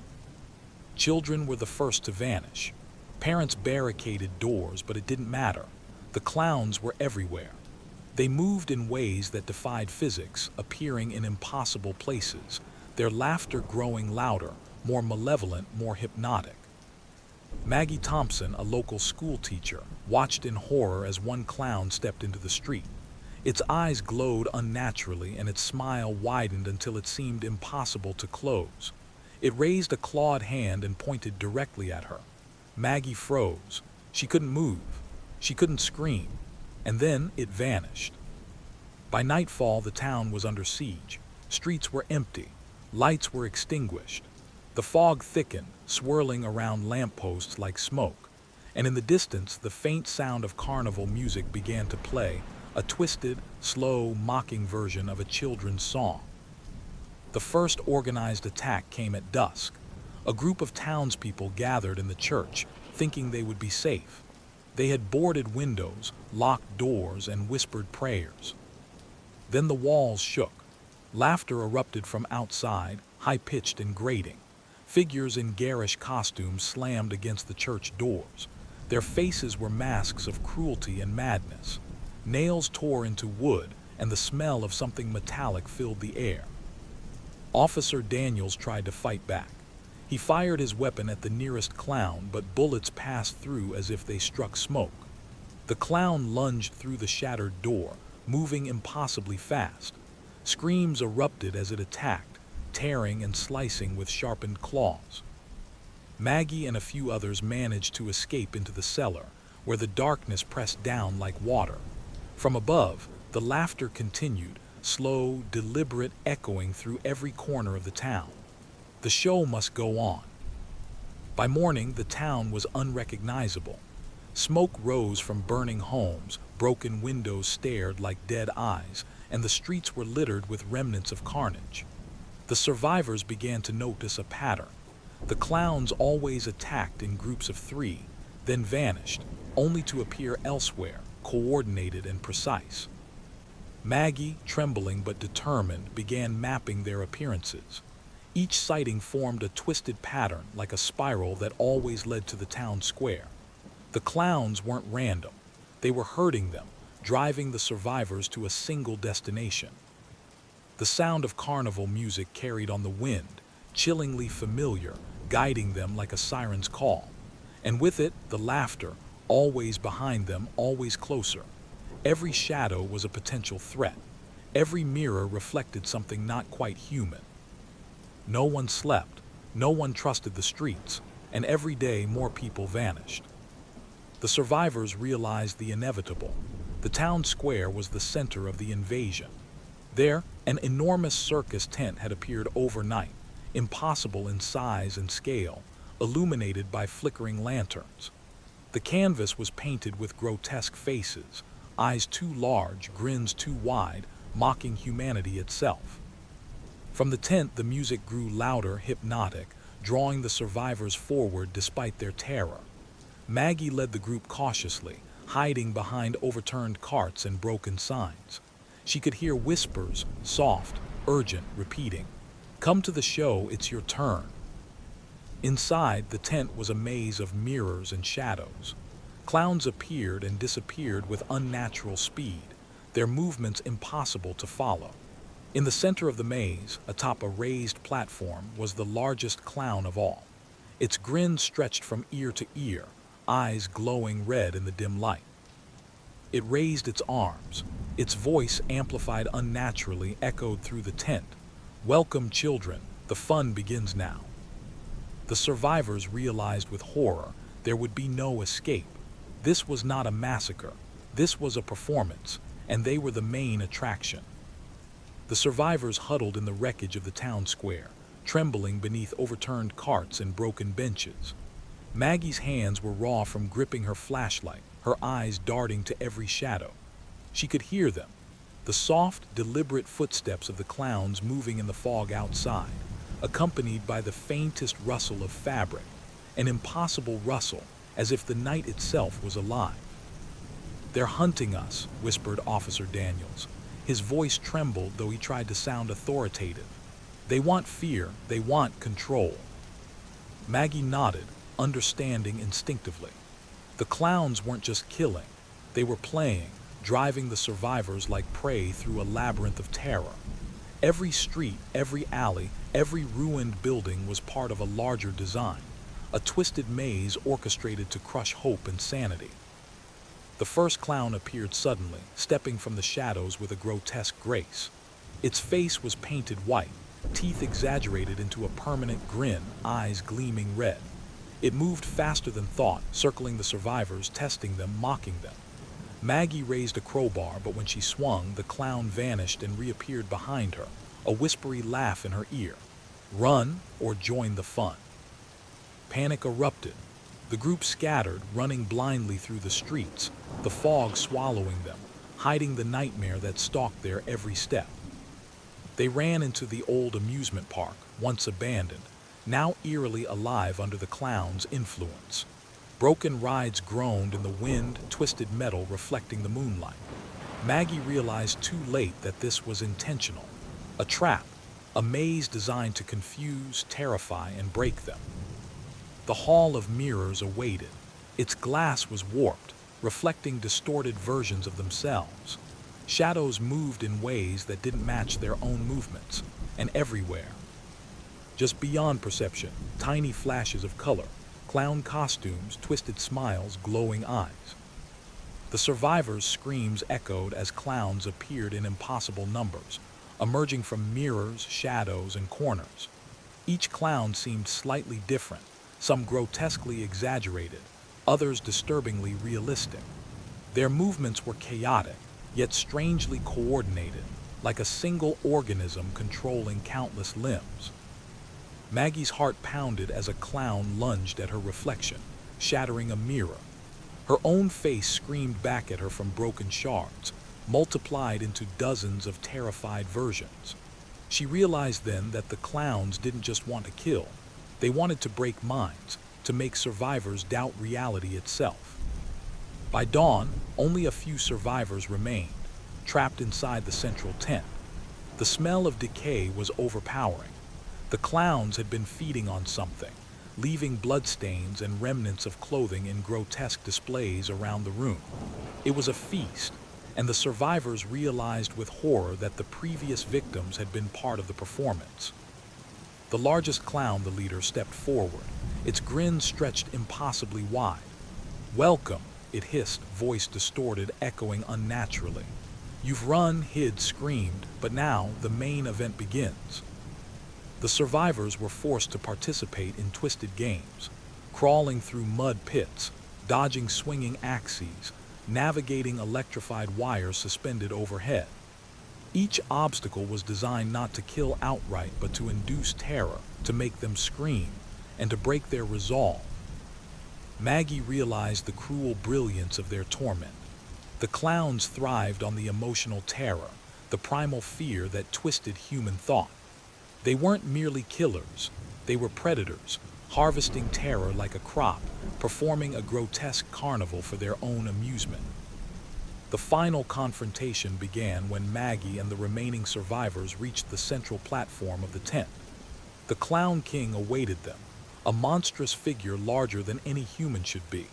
Children were the first to vanish. Parents barricaded doors, but it didn't matter. The clowns were everywhere. They moved in ways that defied physics, appearing in impossible places, their laughter growing louder, more malevolent, more hypnotic. Maggie Thompson, a local school teacher, watched in horror as one clown stepped into the street. Its eyes glowed unnaturally, and its smile widened until it seemed impossible to close. It raised a clawed hand and pointed directly at her. Maggie froze. She couldn't move. She couldn't scream. And then it vanished. By nightfall, the town was under siege. Streets were empty. Lights were extinguished. The fog thickened, swirling around lampposts like smoke. And in the distance, the faint sound of carnival music began to play, a twisted, slow, mocking version of a children's song. The first organized attack came at dusk. A group of townspeople gathered in the church, thinking they would be safe. They had boarded windows, locked doors, and whispered prayers. Then the walls shook. Laughter erupted from outside, high-pitched and grating. Figures in garish costumes slammed against the church doors. Their faces were masks of cruelty and madness. Nails tore into wood, and the smell of something metallic filled the air. Officer Daniels tried to fight back. He fired his weapon at the nearest clown, but bullets passed through as if they struck smoke. The clown lunged through the shattered door, moving impossibly fast. Screams erupted as it attacked, tearing and slicing with sharpened claws. Maggie and a few others managed to escape into the cellar, where the darkness pressed down like water. From above, the laughter continued, slow, deliberate, echoing through every corner of the town. The show must go on. By morning, the town was unrecognizable. Smoke rose from burning homes, broken windows stared like dead eyes, and the streets were littered with remnants of carnage. The survivors began to notice a pattern. The clowns always attacked in groups of 3, then vanished, only to appear elsewhere, coordinated and precise. Maggie, trembling but determined, began mapping their appearances. Each sighting formed a twisted pattern like a spiral that always led to the town square. The clowns weren't random. They were herding them, driving the survivors to a single destination. The sound of carnival music carried on the wind, chillingly familiar, guiding them like a siren's call. And with it, the laughter, always behind them, always closer. Every shadow was a potential threat. Every mirror reflected something not quite human. No one slept, no one trusted the streets, and every day more people vanished. The survivors realized the inevitable. The town square was the center of the invasion. There, an enormous circus tent had appeared overnight, impossible in size and scale, illuminated by flickering lanterns. The canvas was painted with grotesque faces, eyes too large, grins too wide, mocking humanity itself. From the tent, the music grew louder, hypnotic, drawing the survivors forward despite their terror. Maggie led the group cautiously, hiding behind overturned carts and broken signs. She could hear whispers, soft, urgent, repeating, "Come to the show, it's your turn." Inside, the tent was a maze of mirrors and shadows. Clowns appeared and disappeared with unnatural speed, their movements impossible to follow. In the center of the maze, atop a raised platform, was the largest clown of all. Its grin stretched from ear to ear, eyes glowing red in the dim light. It raised its arms. Its voice, amplified unnaturally, echoed through the tent. "Welcome, children. The fun begins now." The survivors realized with horror there would be no escape. This was not a massacre. This was a performance, and they were the main attraction. The survivors huddled in the wreckage of the town square, trembling beneath overturned carts and broken benches. Maggie's hands were raw from gripping her flashlight, her eyes darting to every shadow. She could hear them, the soft, deliberate footsteps of the clowns moving in the fog outside, accompanied by the faintest rustle of fabric, an impossible rustle, as if the night itself was alive. "They're hunting us," whispered Officer Daniels. His voice trembled, though he tried to sound authoritative. "They want fear, they want control." Maggie nodded, understanding instinctively. The clowns weren't just killing, they were playing, driving the survivors like prey through a labyrinth of terror. Every street, every alley, every ruined building was part of a larger design, a twisted maze orchestrated to crush hope and sanity. The first clown appeared suddenly, stepping from the shadows with a grotesque grace. Its face was painted white, teeth exaggerated into a permanent grin, eyes gleaming red. It moved faster than thought, circling the survivors, testing them, mocking them. Maggie raised a crowbar, but when she swung, the clown vanished and reappeared behind her, a whispery laugh in her ear. "Run or join the fun." Panic erupted. The group scattered, running blindly through the streets, the fog swallowing them, hiding the nightmare that stalked their every step. They ran into the old amusement park, once abandoned, now eerily alive under the clown's influence. Broken rides groaned in the wind, twisted metal reflecting the moonlight. Maggie realized too late that this was intentional. A trap, a maze designed to confuse, terrify, and break them. The hall of mirrors awaited. Its glass was warped, reflecting distorted versions of themselves. Shadows moved in ways that didn't match their own movements, and everywhere. Just beyond perception, tiny flashes of color, clown costumes, twisted smiles, glowing eyes. The survivors' screams echoed as clowns appeared in impossible numbers, emerging from mirrors, shadows, and corners. Each clown seemed slightly different, some grotesquely exaggerated, others disturbingly realistic. Their movements were chaotic, yet strangely coordinated, like a single organism controlling countless limbs. Maggie's heart pounded as a clown lunged at her reflection, shattering a mirror. Her own face screamed back at her from broken shards, multiplied into dozens of terrified versions. She realized then that the clowns didn't just want to kill, they wanted to break minds, to make survivors doubt reality itself. By dawn, only a few survivors remained, trapped inside the central tent. The smell of decay was overpowering. The clowns had been feeding on something, leaving bloodstains and remnants of clothing in grotesque displays around the room. It was a feast, and the survivors realized with horror that the previous victims had been part of the performance. The largest clown, the leader, stepped forward. Its grin stretched impossibly wide. "Welcome," it hissed, voice distorted, echoing unnaturally. "You've run, hid, screamed, but now the main event begins." The survivors were forced to participate in twisted games, crawling through mud pits, dodging swinging axes, navigating electrified wires suspended overhead. Each obstacle was designed not to kill outright, but to induce terror, to make them scream, and to break their resolve. Maggie realized the cruel brilliance of their torment. The clowns thrived on the emotional terror, the primal fear that twisted human thought. They weren't merely killers, they were predators, harvesting terror like a crop, performing a grotesque carnival for their own amusement. The final confrontation began when Maggie and the remaining survivors reached the central platform of the tent. The Clown King awaited them, a monstrous figure larger than any human should be.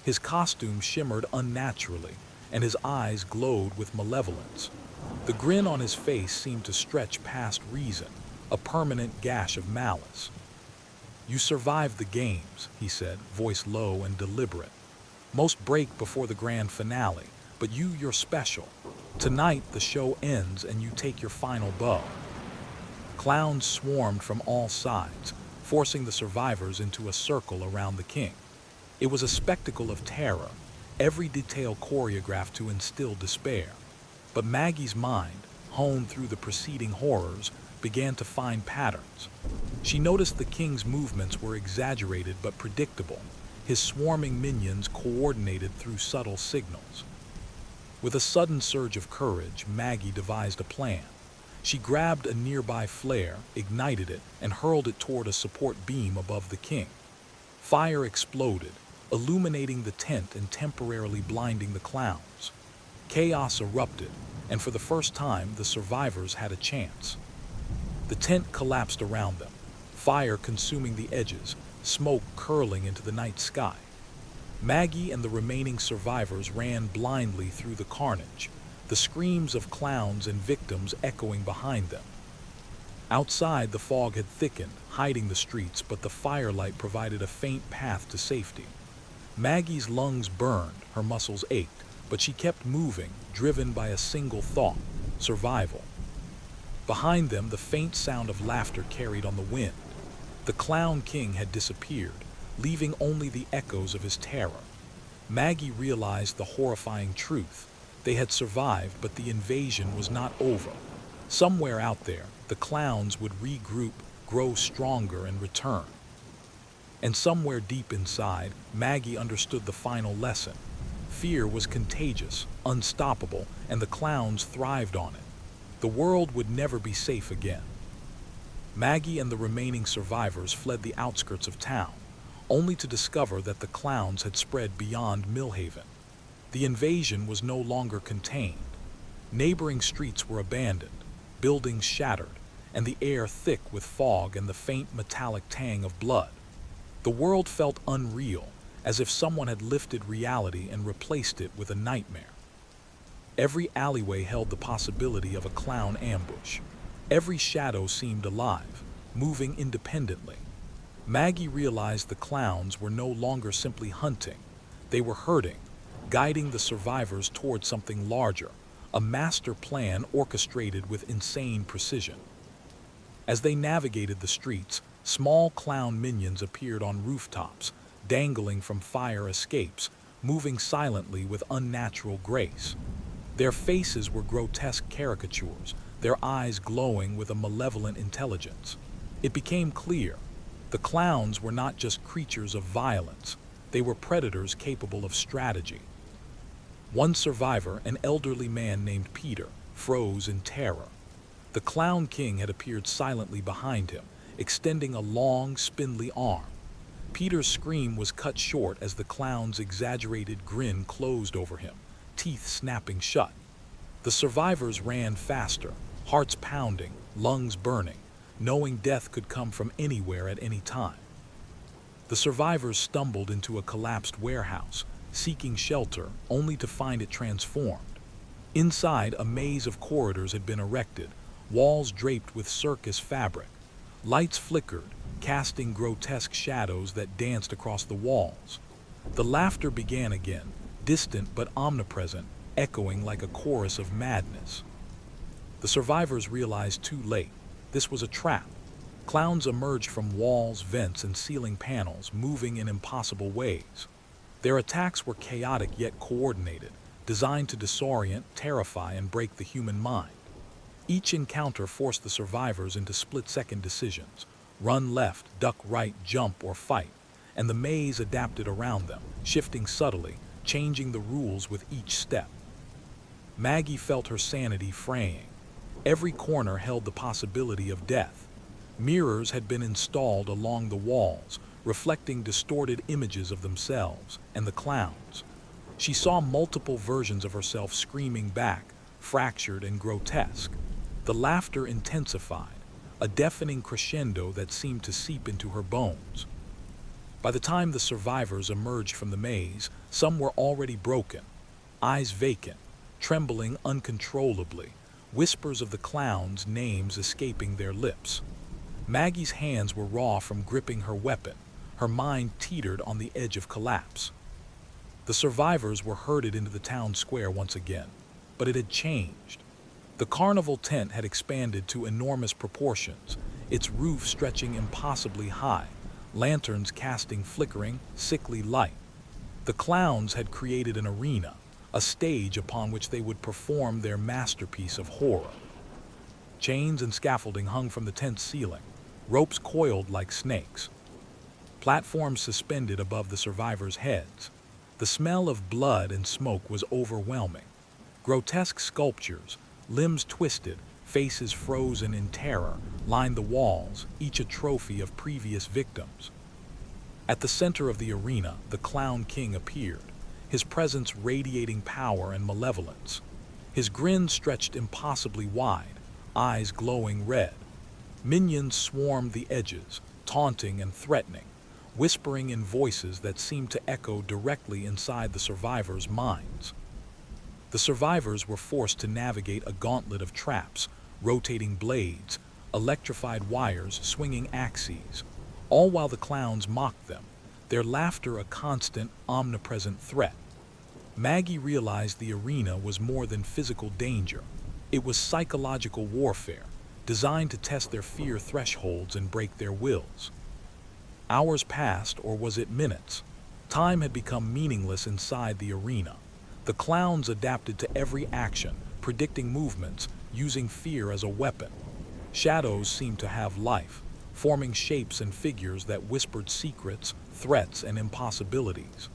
His costume shimmered unnaturally, and his eyes glowed with malevolence. The grin on his face seemed to stretch past reason, a permanent gash of malice. "You survived the games," he said, voice low and deliberate. "Most break before the grand finale, but you're special. Tonight the show ends and you take your final bow." Clowns swarmed from all sides, forcing the survivors into a circle around the king. It was a spectacle of terror, every detail choreographed to instill despair. But Maggie's mind, honed through the preceding horrors, began to find patterns. She noticed the king's movements were exaggerated but predictable, his swarming minions coordinated through subtle signals. With a sudden surge of courage, Maggie devised a plan. She grabbed a nearby flare, ignited it, and hurled it toward a support beam above the king. Fire exploded, illuminating the tent and temporarily blinding the clowns. Chaos erupted, and for the first time, the survivors had a chance. The tent collapsed around them, fire consuming the edges, smoke curling into the night sky. Maggie and the remaining survivors ran blindly through the carnage, the screams of clowns and victims echoing behind them. Outside, the fog had thickened, hiding the streets, but the firelight provided a faint path to safety. Maggie's lungs burned, her muscles ached, but she kept moving, driven by a single thought: survival. Behind them, the faint sound of laughter carried on the wind. The Clown King had disappeared, leaving only the echoes of his terror. Maggie realized the horrifying truth. They had survived, but the invasion was not over. Somewhere out there, the clowns would regroup, grow stronger, and return. And somewhere deep inside, Maggie understood the final lesson. Fear was contagious, unstoppable, and the clowns thrived on it. The world would never be safe again. Maggie and the remaining survivors fled the outskirts of town, only to discover that the clowns had spread beyond Millhaven. The invasion was no longer contained. Neighboring streets were abandoned, buildings shattered, and the air thick with fog and the faint metallic tang of blood. The world felt unreal, as if someone had lifted reality and replaced it with a nightmare. Every alleyway held the possibility of a clown ambush. Every shadow seemed alive, moving independently. Maggie realized the clowns were no longer simply hunting. They were herding, guiding the survivors toward something larger, a master plan orchestrated with insane precision. As they navigated the streets, small clown minions appeared on rooftops, dangling from fire escapes, moving silently with unnatural grace. Their faces were grotesque caricatures, their eyes glowing with a malevolent intelligence. It became clear, the clowns were not just creatures of violence, they were predators capable of strategy. One survivor, an elderly man named Peter, froze in terror. The Clown King had appeared silently behind him, extending a long, spindly arm. Peter's scream was cut short as the clown's exaggerated grin closed over him, teeth snapping shut. The survivors ran faster, hearts pounding, lungs burning, knowing death could come from anywhere at any time. The survivors stumbled into a collapsed warehouse, seeking shelter, only to find it transformed. Inside, a maze of corridors had been erected, walls draped with circus fabric. Lights flickered, casting grotesque shadows that danced across the walls. The laughter began again, distant but omnipresent, echoing like a chorus of madness. The survivors realized too late. This was a trap. Clowns emerged from walls, vents, and ceiling panels, moving in impossible ways. Their attacks were chaotic yet coordinated, designed to disorient, terrify, and break the human mind. Each encounter forced the survivors into split-second decisions: run left, duck right, jump, or fight, and the maze adapted around them, shifting subtly, changing the rules with each step. Maggie felt her sanity fraying. Every corner held the possibility of death. Mirrors had been installed along the walls, reflecting distorted images of themselves and the clowns. She saw multiple versions of herself screaming back, fractured and grotesque. The laughter intensified, a deafening crescendo that seemed to seep into her bones. By the time the survivors emerged from the maze, some were already broken, eyes vacant, trembling uncontrollably, whispers of the clowns' names escaping their lips. Maggie's hands were raw from gripping her weapon. Her mind teetered on the edge of collapse. The survivors were herded into the town square once again, but it had changed. The carnival tent had expanded to enormous proportions, its roof stretching impossibly high, lanterns casting flickering, sickly light. The clowns had created an arena, a stage upon which they would perform their masterpiece of horror. Chains and scaffolding hung from the tent's ceiling, ropes coiled like snakes. Platforms suspended above the survivors' heads. The smell of blood and smoke was overwhelming. Grotesque sculptures, limbs twisted, faces frozen in terror, lined the walls, each a trophy of previous victims. At the center of the arena, the Clown King appeared, his presence radiating power and malevolence. His grin stretched impossibly wide, eyes glowing red. Minions swarmed the edges, taunting and threatening, whispering in voices that seemed to echo directly inside the survivors' minds. The survivors were forced to navigate a gauntlet of traps, rotating blades, electrified wires, swinging axes, all while the clowns mocked them, their laughter a constant, omnipresent threat. Maggie realized the arena was more than physical danger. It was psychological warfare, designed to test their fear thresholds and break their wills. Hours passed, or was it minutes? Time had become meaningless inside the arena. The clowns adapted to every action, predicting movements, using fear as a weapon. Shadows seemed to have life, forming shapes and figures that whispered secrets, threats, and impossibilities.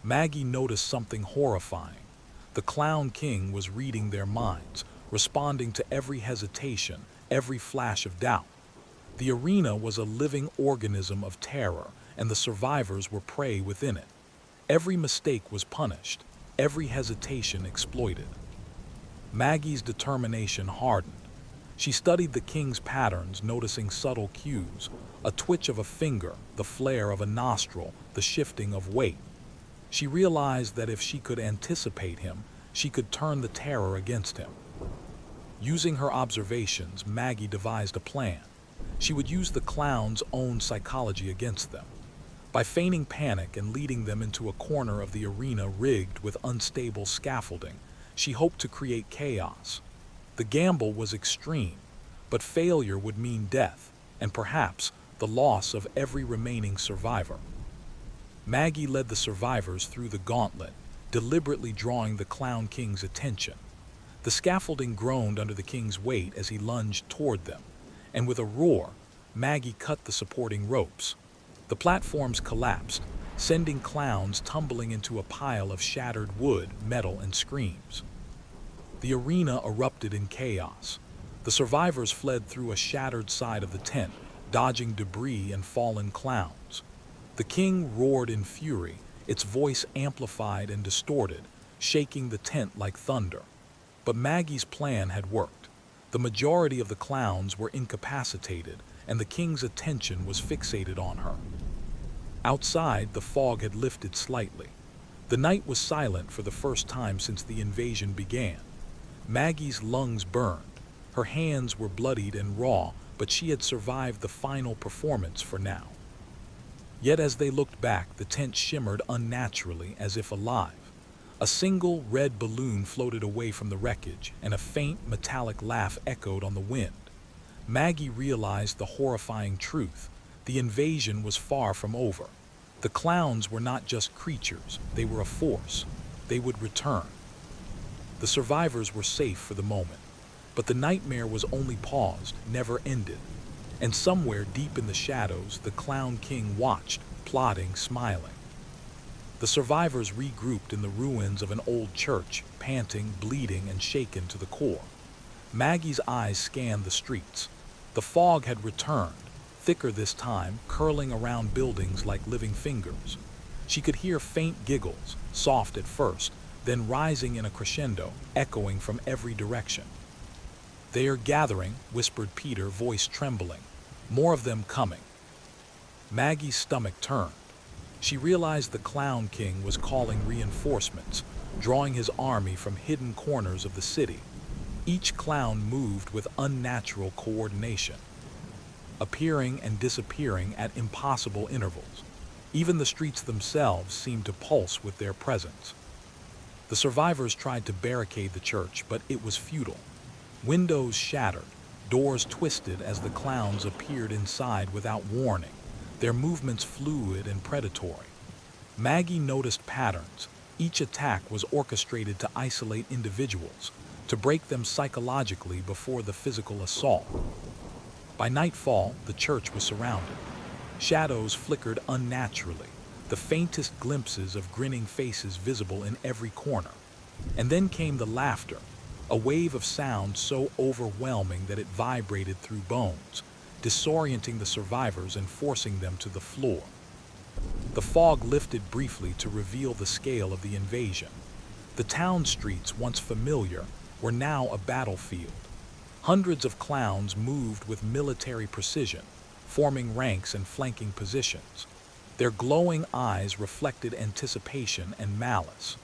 Maggie noticed something horrifying. The Clown King was reading their minds, responding to every hesitation, every flash of doubt. The arena was a living organism of terror, and the survivors were prey within it. Every mistake was punished, every hesitation exploited. Maggie's determination hardened. She studied the king's patterns, noticing subtle cues, a twitch of a finger, the flare of a nostril, the shifting of weight. She realized that if she could anticipate him, she could turn the terror against him. Using her observations, Maggie devised a plan. She would use the clown's own psychology against them. By feigning panic and leading them into a corner of the arena rigged with unstable scaffolding, she hoped to create chaos. The gamble was extreme, but failure would mean death, and perhaps the loss of every remaining survivor. Maggie led the survivors through the gauntlet, deliberately drawing the Clown King's attention. The scaffolding groaned under the king's weight as he lunged toward them, and with a roar, Maggie cut the supporting ropes. The platforms collapsed, sending clowns tumbling into a pile of shattered wood, metal, and screams. The arena erupted in chaos. The survivors fled through a shattered side of the tent, dodging debris and fallen clowns. The king roared in fury, its voice amplified and distorted, shaking the tent like thunder. But Maggie's plan had worked. The majority of the clowns were incapacitated, and the king's attention was fixated on her. Outside, the fog had lifted slightly. The night was silent for the first time since the invasion began. Maggie's lungs burned. Her hands were bloodied and raw, but she had survived the final performance for now. Yet as they looked back, the tent shimmered unnaturally as if alive. A single red balloon floated away from the wreckage, and a faint metallic laugh echoed on the wind. Maggie realized the horrifying truth. The invasion was far from over. The clowns were not just creatures, they were a force. They would return. The survivors were safe for the moment, but the nightmare was only paused, never ended. And somewhere deep in the shadows, the Clown King watched, plotting, smiling. The survivors regrouped in the ruins of an old church, panting, bleeding, and shaken to the core. Maggie's eyes scanned the streets. The fog had returned, thicker this time, curling around buildings like living fingers. She could hear faint giggles, soft at first, then rising in a crescendo, echoing from every direction. "They are gathering," whispered Peter, voice trembling. "More of them coming." Maggie's stomach turned. She realized the Clown King was calling reinforcements, drawing his army from hidden corners of the city. Each clown moved with unnatural coordination, appearing and disappearing at impossible intervals. Even the streets themselves seemed to pulse with their presence. The survivors tried to barricade the church, but it was futile. Windows shattered, doors twisted as the clowns appeared inside without warning, their movements fluid and predatory. Maggie noticed patterns. Each attack was orchestrated to isolate individuals, to break them psychologically before the physical assault. By nightfall, the church was surrounded. Shadows flickered unnaturally, the faintest glimpses of grinning faces visible in every corner. And then came the laughter, a wave of sound so overwhelming that it vibrated through bones, disorienting the survivors and forcing them to the floor. The fog lifted briefly to reveal the scale of the invasion. The town streets, once familiar, were now a battlefield. Hundreds of clowns moved with military precision, forming ranks and flanking positions. Their glowing eyes reflected anticipation and malice.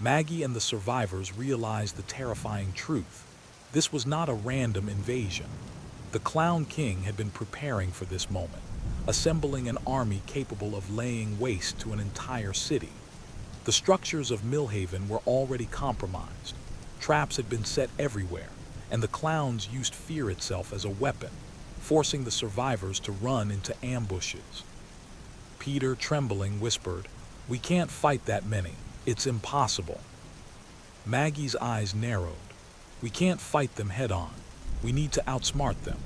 Maggie and the survivors realized the terrifying truth. This was not a random invasion. The Clown King had been preparing for this moment, assembling an army capable of laying waste to an entire city. The structures of Millhaven were already compromised. Traps had been set everywhere, and the clowns used fear itself as a weapon, forcing the survivors to run into ambushes. Peter, trembling, whispered, "We can't fight that many. It's impossible." Maggie's eyes narrowed. "We can't fight them head-on. We need to outsmart them.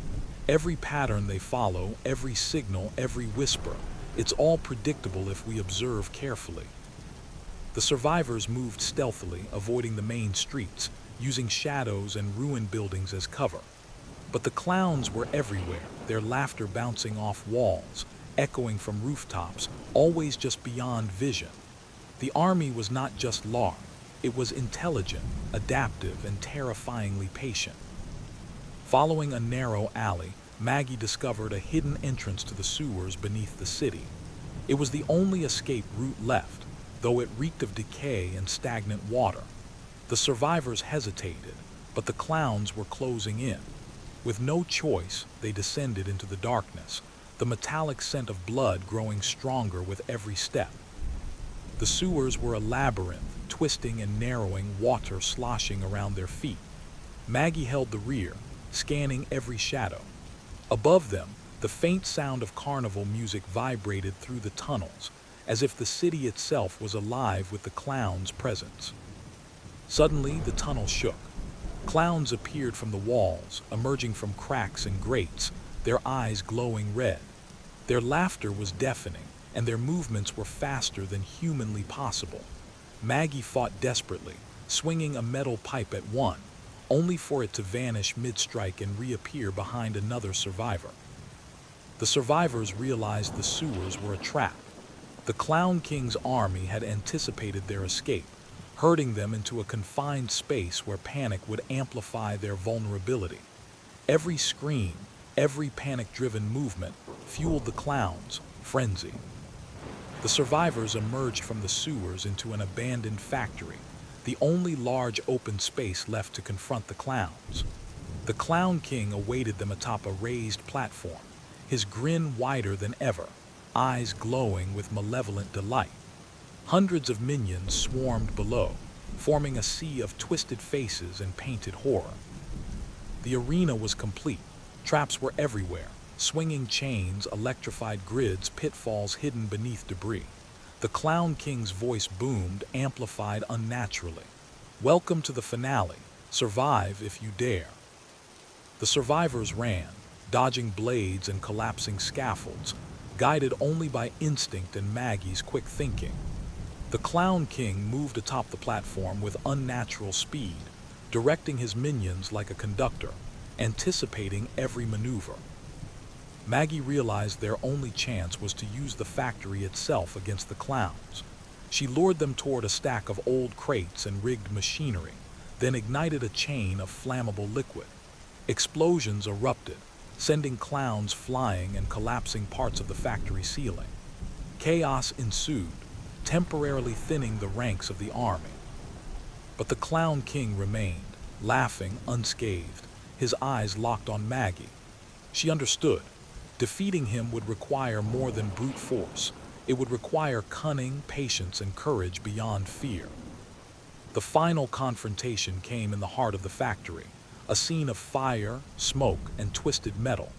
Every pattern they follow, every signal, every whisper, it's all predictable if we observe carefully." The survivors moved stealthily, avoiding the main streets, using shadows and ruined buildings as cover. But the clowns were everywhere, their laughter bouncing off walls, echoing from rooftops, always just beyond vision. The army was not just large, it was intelligent, adaptive, and terrifyingly patient. Following a narrow alley, Maggie discovered a hidden entrance to the sewers beneath the city. It was the only escape route left, though it reeked of decay and stagnant water. The survivors hesitated, but the clowns were closing in. With no choice, they descended into the darkness, the metallic scent of blood growing stronger with every step. The sewers were a labyrinth, twisting and narrowing, water sloshing around their feet. Maggie held the rear, scanning every shadow. Above them, the faint sound of carnival music vibrated through the tunnels, as if the city itself was alive with the clowns' presence. Suddenly, the tunnel shook. Clowns appeared from the walls, emerging from cracks and grates, their eyes glowing red. Their laughter was deafening, and their movements were faster than humanly possible. Maggie fought desperately, swinging a metal pipe at one, only for it to vanish mid-strike and reappear behind another survivor. The survivors realized the sewers were a trap. The Clown King's army had anticipated their escape, herding them into a confined space where panic would amplify their vulnerability. Every scream, every panic-driven movement fueled the clowns' frenzy. The survivors emerged from the sewers into an abandoned factory, the only large open space left to confront the clowns. The Clown King awaited them atop a raised platform, his grin wider than ever, eyes glowing with malevolent delight. Hundreds of minions swarmed below, forming a sea of twisted faces and painted horror. The arena was complete. Traps were everywhere, swinging chains, electrified grids, pitfalls hidden beneath debris. The Clown King's voice boomed, amplified unnaturally. "Welcome to the finale. Survive if you dare." The survivors ran, dodging blades and collapsing scaffolds, guided only by instinct and Maggie's quick thinking. The Clown King moved atop the platform with unnatural speed, directing his minions like a conductor, anticipating every maneuver. Maggie realized their only chance was to use the factory itself against the clowns. She lured them toward a stack of old crates and rigged machinery, then ignited a chain of flammable liquid. Explosions erupted, sending clowns flying and collapsing parts of the factory ceiling. Chaos ensued, temporarily thinning the ranks of the army. But the Clown King remained, laughing unscathed, his eyes locked on Maggie. She understood. Defeating him would require more than brute force. It would require cunning, patience, and courage beyond fear. The final confrontation came in the heart of the factory, a scene of fire, smoke, and twisted metal.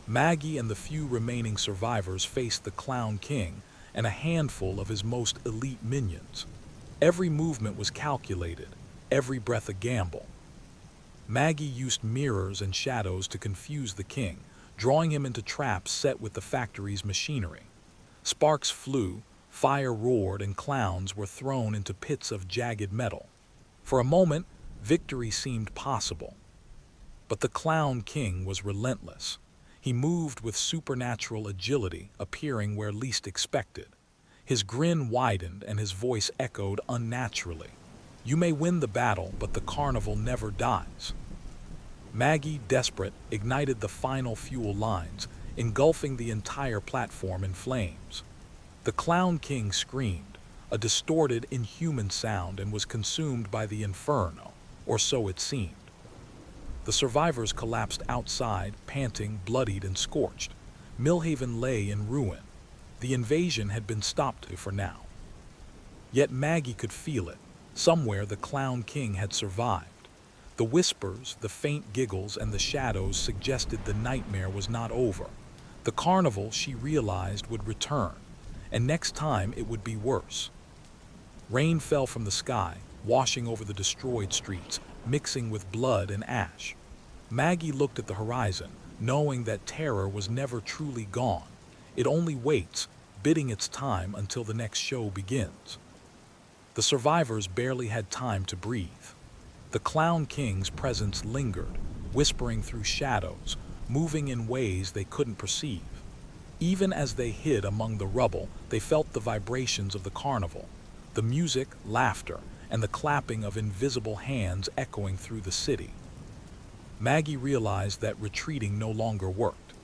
Maggie and the few remaining survivors faced the Clown King and a handful of his most elite minions. Every movement was calculated, every breath a gamble. Maggie used mirrors and shadows to confuse the king, drawing him into traps set with the factory's machinery. Sparks flew, fire roared, and clowns were thrown into pits of jagged metal. For a moment, victory seemed possible. But the Clown King was relentless. He moved with supernatural agility, appearing where least expected. His grin widened and his voice echoed unnaturally. "You may win the battle, but the carnival never dies." Maggie, desperate, ignited the final fuel lines, engulfing the entire platform in flames. The Clown King screamed, a distorted, inhuman sound, and was consumed by the inferno, or so it seemed. The survivors collapsed outside, panting, bloodied, and scorched. Millhaven lay in ruin. The invasion had been stopped for now. Yet Maggie could feel it. Somewhere the Clown King had survived. The whispers, the faint giggles, and the shadows suggested the nightmare was not over. The carnival, she realized, would return, and next time it would be worse. Rain fell from the sky, washing over the destroyed streets, mixing with blood and ash. Maggie looked at the horizon, knowing that terror was never truly gone. It only waits, biding its time until the next show begins. The survivors barely had time to breathe. The Clown King's presence lingered, whispering through shadows, moving in ways they couldn't perceive. Even as they hid among the rubble, they felt the vibrations of the carnival, the music, laughter, and the clapping of invisible hands echoing through the city. Maggie realized that retreating no longer worked.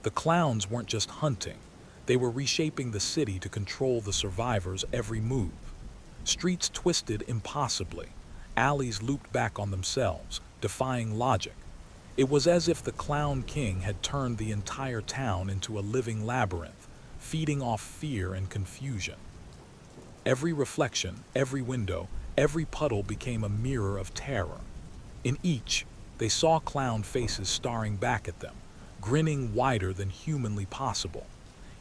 The clowns weren't just hunting. They were reshaping the city to control the survivors' every move. Streets twisted impossibly. Alleys looped back on themselves, defying logic. It was as if the Clown King had turned the entire town into a living labyrinth, feeding off fear and confusion. Every reflection, every window, every puddle became a mirror of terror. In each, they saw clown faces staring back at them, grinning wider than humanly possible.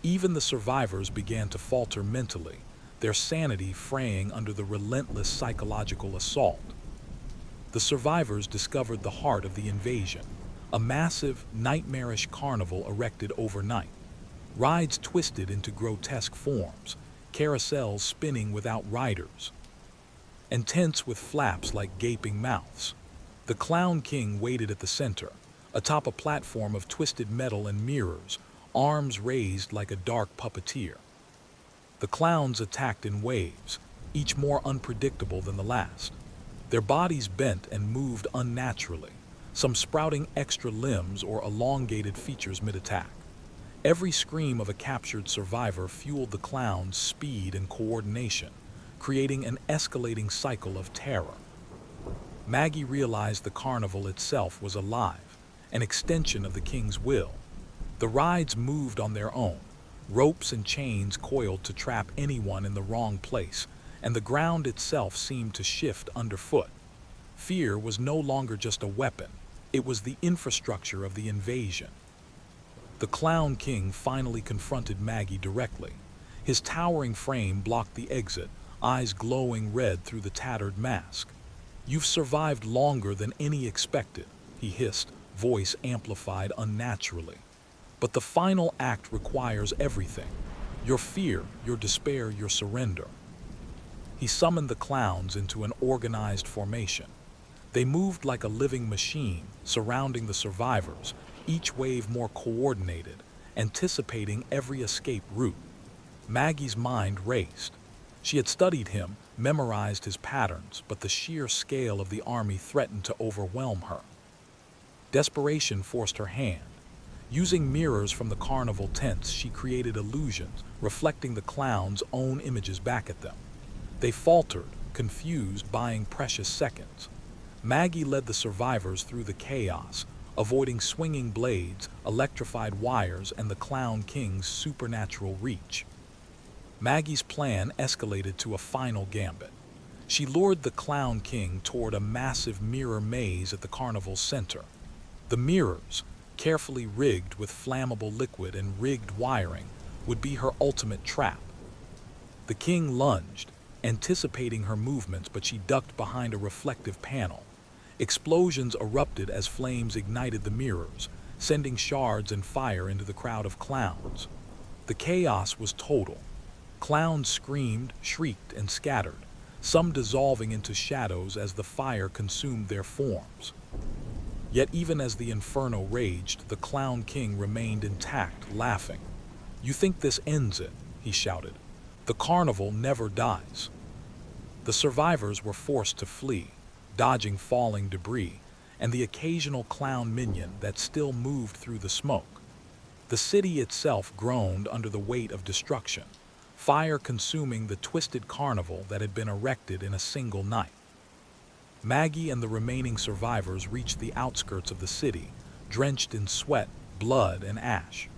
Even the survivors began to falter mentally, their sanity fraying under the relentless psychological assault. The survivors discovered the heart of the invasion, a massive, nightmarish carnival erected overnight. Rides twisted into grotesque forms, carousels spinning without riders, and tents with flaps like gaping mouths. The Clown King waited at the center, atop a platform of twisted metal and mirrors, arms raised like a dark puppeteer. The clowns attacked in waves, each more unpredictable than the last. Their bodies bent and moved unnaturally, some sprouting extra limbs or elongated features mid-attack. Every scream of a captured survivor fueled the clowns' speed and coordination, creating an escalating cycle of terror. Maggie realized the carnival itself was alive, an extension of the king's will. The rides moved on their own, ropes and chains coiled to trap anyone in the wrong place, and the ground itself seemed to shift underfoot. Fear was no longer just a weapon, it was the infrastructure of the invasion. The Clown King finally confronted Maggie directly. His towering frame blocked the exit, eyes glowing red through the tattered mask. "You've survived longer than any expected," he hissed, voice amplified unnaturally. "But the final act requires everything. Your fear, your despair, your surrender." He summoned the clowns into an organized formation. They moved like a living machine, surrounding the survivors, each wave more coordinated, anticipating every escape route. Maggie's mind raced. She had studied him, memorized his patterns, but the sheer scale of the army threatened to overwhelm her. Desperation forced her hand. Using mirrors from the carnival tents, she created illusions, reflecting the clowns' own images back at them. They faltered, confused, buying precious seconds. Maggie led the survivors through the chaos, avoiding swinging blades, electrified wires, and the Clown King's supernatural reach. Maggie's plan escalated to a final gambit. She lured the Clown King toward a massive mirror maze at the carnival's center. The mirrors, carefully rigged with flammable liquid and rigged wiring, would be her ultimate trap. The king lunged, anticipating her movements, but she ducked behind a reflective panel. Explosions erupted as flames ignited the mirrors, sending shards and fire into the crowd of clowns. The chaos was total. Clowns screamed, shrieked, and scattered, some dissolving into shadows as the fire consumed their forms. Yet even as the inferno raged, the Clown King remained intact, laughing. "You think this ends it?" he shouted. "The carnival never dies." The survivors were forced to flee, dodging falling debris, and the occasional clown minion that still moved through the smoke. The city itself groaned under the weight of destruction, fire consuming the twisted carnival that had been erected in a single night. Maggie and the remaining survivors reached the outskirts of the city, drenched in sweat, blood, and ash.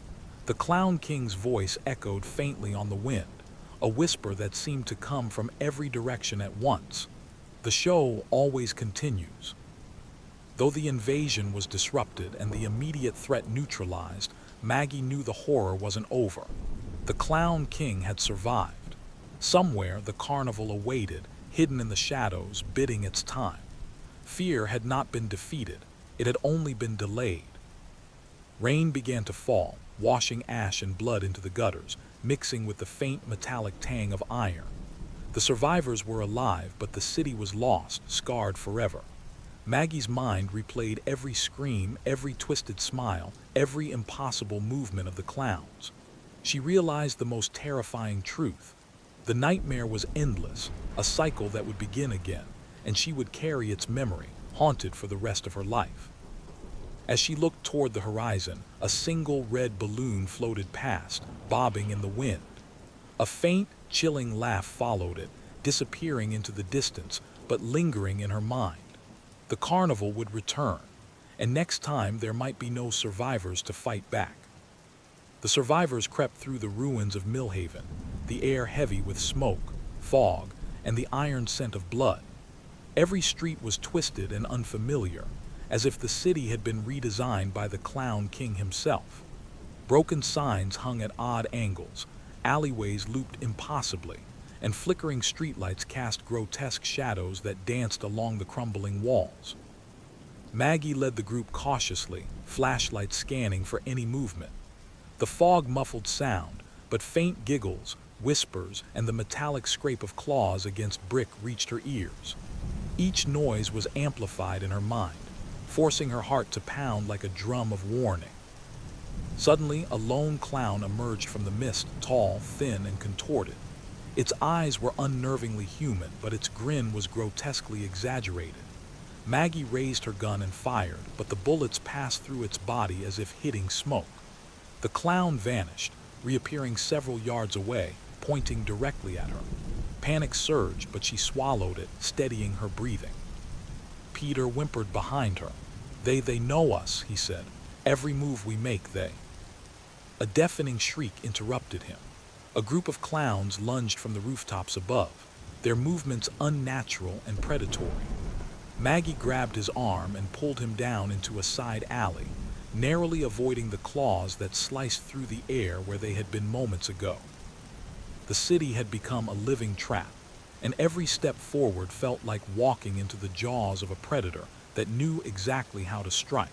The Clown King's voice echoed faintly on the wind, a whisper that seemed to come from every direction at once. "The show always continues." Though the invasion was disrupted and the immediate threat neutralized, Maggie knew the horror wasn't over. The Clown King had survived. Somewhere the carnival awaited, hidden in the shadows, biding its time. Fear had not been defeated, it had only been delayed. Rain began to fall, washing ash and blood into the gutters, mixing with the faint metallic tang of iron. The survivors were alive, but the city was lost, scarred forever. Maggie's mind replayed every scream, every twisted smile, every impossible movement of the clowns. She realized the most terrifying truth. The nightmare was endless, a cycle that would begin again, and she would carry its memory, haunted for the rest of her life. As she looked toward the horizon, a single red balloon floated past, bobbing in the wind. A faint, chilling laugh followed it, disappearing into the distance, but lingering in her mind. The carnival would return, and next time there might be no survivors to fight back. The survivors crept through the ruins of Millhaven, the air heavy with smoke, fog, and the iron scent of blood. Every street was twisted and unfamiliar, as if the city had been redesigned by the Clown King himself. Broken signs hung at odd angles, alleyways looped impossibly, and flickering streetlights cast grotesque shadows that danced along the crumbling walls. Maggie led the group cautiously, flashlights scanning for any movement. The fog muffled sound, but faint giggles, whispers, and the metallic scrape of claws against brick reached her ears. Each noise was amplified in her mind, forcing her heart to pound like a drum of warning. Suddenly, a lone clown emerged from the mist, tall, thin, and contorted. Its eyes were unnervingly human, but its grin was grotesquely exaggerated. Maggie raised her gun and fired, but the bullets passed through its body as if hitting smoke. The clown vanished, reappearing several yards away, pointing directly at her. Panic surged, but she swallowed it, steadying her breathing. Peter whimpered behind her. They know us, he said. Every move we make, they. A deafening shriek interrupted him. A group of clowns lunged from the rooftops above, their movements unnatural and predatory. Maggie grabbed his arm and pulled him down into a side alley, narrowly avoiding the claws that sliced through the air where they had been moments ago. The city had become a living trap, and every step forward felt like walking into the jaws of a predator that knew exactly how to strike.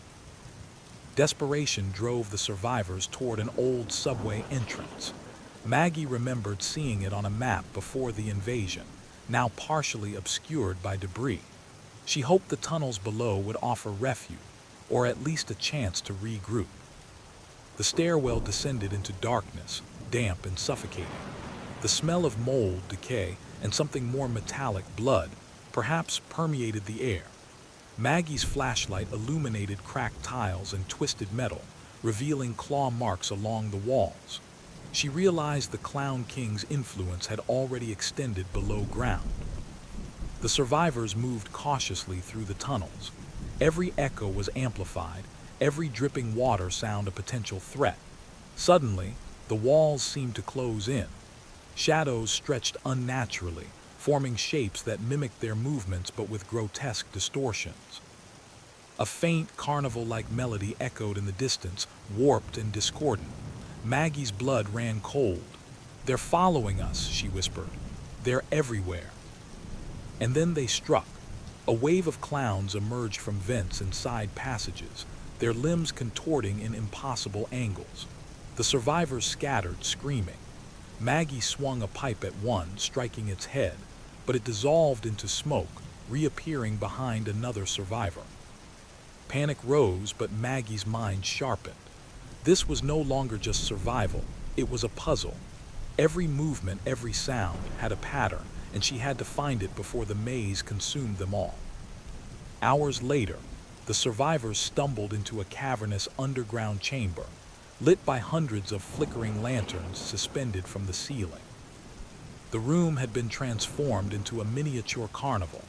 Desperation drove the survivors toward an old subway entrance. Maggie remembered seeing it on a map before the invasion, now partially obscured by debris. She hoped the tunnels below would offer refuge, or at least a chance to regroup. The stairwell descended into darkness, damp and suffocating. The smell of mold, decay, and something more metallic, blood, perhaps permeated the air. Maggie's flashlight illuminated cracked tiles and twisted metal, revealing claw marks along the walls. She realized the Clown King's influence had already extended below ground. The survivors moved cautiously through the tunnels. Every echo was amplified, every dripping water sound a potential threat. Suddenly, the walls seemed to close in. Shadows stretched unnaturally, forming shapes that mimicked their movements but with grotesque distortions. A faint carnival-like melody echoed in the distance, warped and discordant. Maggie's blood ran cold. "They're following us," she whispered. "They're everywhere." And then they struck. A wave of clowns emerged from vents and side passages, their limbs contorting in impossible angles. The survivors scattered, screaming. Maggie swung a pipe at one, striking its head, but it dissolved into smoke, reappearing behind another survivor. Panic rose, but Maggie's mind sharpened. This was no longer just survival, it was a puzzle. Every movement, every sound had a pattern, and she had to find it before the maze consumed them all. Hours later, the survivors stumbled into a cavernous underground chamber, lit by hundreds of flickering lanterns suspended from the ceiling. The room had been transformed into a miniature carnival.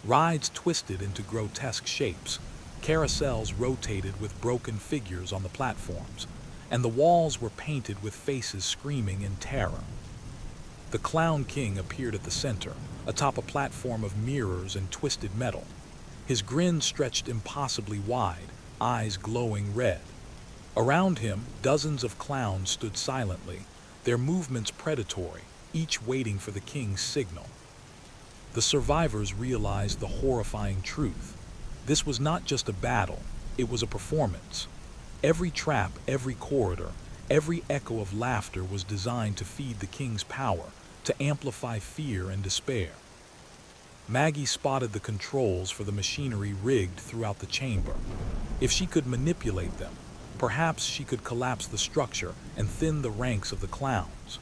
Rides twisted into grotesque shapes, carousels rotated with broken figures on the platforms, and the walls were painted with faces screaming in terror. The Clown King appeared at the center, atop a platform of mirrors and twisted metal. His grin stretched impossibly wide, eyes glowing red. Around him, dozens of clowns stood silently, their movements predatory, each waiting for the king's signal. The survivors realized the horrifying truth. This was not just a battle, it was a performance. Every trap, every corridor, every echo of laughter was designed to feed the king's power, to amplify fear and despair. Maggie spotted the controls for the machinery rigged throughout the chamber. If she could manipulate them, perhaps she could collapse the structure and thin the ranks of the clowns.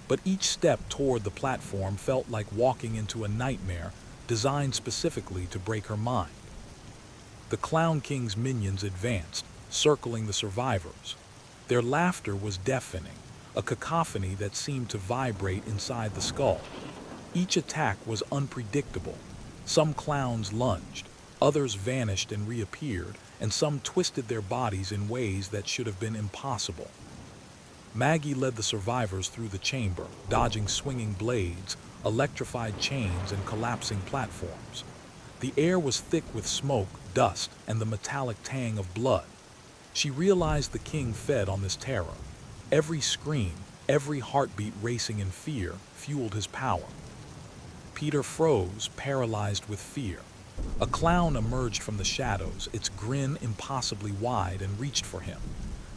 But each step toward the platform felt like walking into a nightmare designed specifically to break her mind. The Clown King's minions advanced, circling the survivors. Their laughter was deafening, a cacophony that seemed to vibrate inside the skull. Each attack was unpredictable. Some clowns lunged, others vanished and reappeared, and some twisted their bodies in ways that should have been impossible. Maggie led the survivors through the chamber, dodging swinging blades, electrified chains, and collapsing platforms. The air was thick with smoke, dust, and the metallic tang of blood. She realized the king fed on this terror. Every scream, every heartbeat racing in fear, fueled his power. Peter froze, paralyzed with fear. A clown emerged from the shadows, its grin impossibly wide, and reached for him.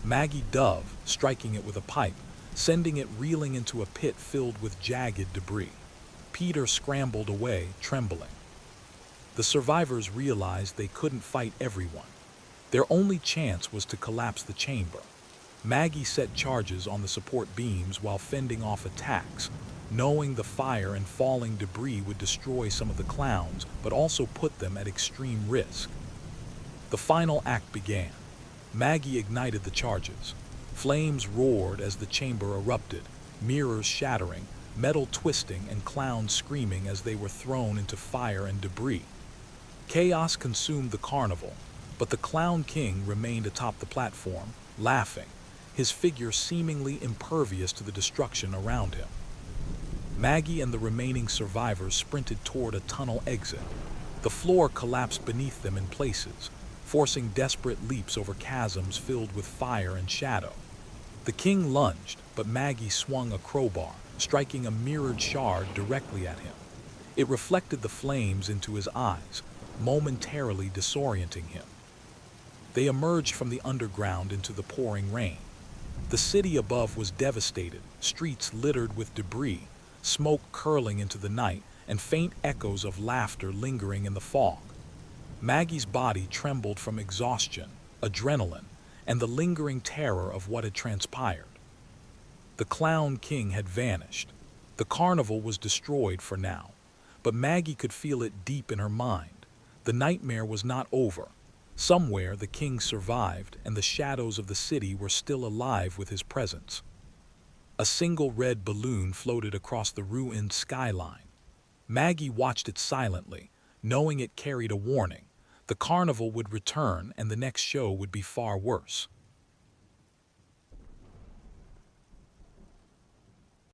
Maggie dove, striking it with a pipe, sending it reeling into a pit filled with jagged debris. Peter scrambled away, trembling. The survivors realized they couldn't fight everyone. Their only chance was to collapse the chamber. Maggie set charges on the support beams while fending off attacks, knowing the fire and falling debris would destroy some of the clowns, but also put them at extreme risk. The final act began. Maggie ignited the charges. Flames roared as the chamber erupted, mirrors shattering, metal twisting, and clowns screaming as they were thrown into fire and debris. Chaos consumed the carnival, but the Clown King remained atop the platform, laughing, his figure seemingly impervious to the destruction around him. Maggie and the remaining survivors sprinted toward a tunnel exit. The floor collapsed beneath them in places, forcing desperate leaps over chasms filled with fire and shadow. The king lunged, but Maggie swung a crowbar, striking a mirrored shard directly at him. It reflected the flames into his eyes, momentarily disorienting him. They emerged from the underground into the pouring rain. The city above was devastated, streets littered with debris, smoke curling into the night, and faint echoes of laughter lingering in the fog. Maggie's body trembled from exhaustion, adrenaline, and the lingering terror of what had transpired. The Clown King had vanished. The carnival was destroyed for now, but Maggie could feel it deep in her mind. The nightmare was not over. Somewhere the king survived, and the shadows of the city were still alive with his presence. A single red balloon floated across the ruined skyline. Maggie watched it silently, knowing it carried a warning. The carnival would return, and the next show would be far worse.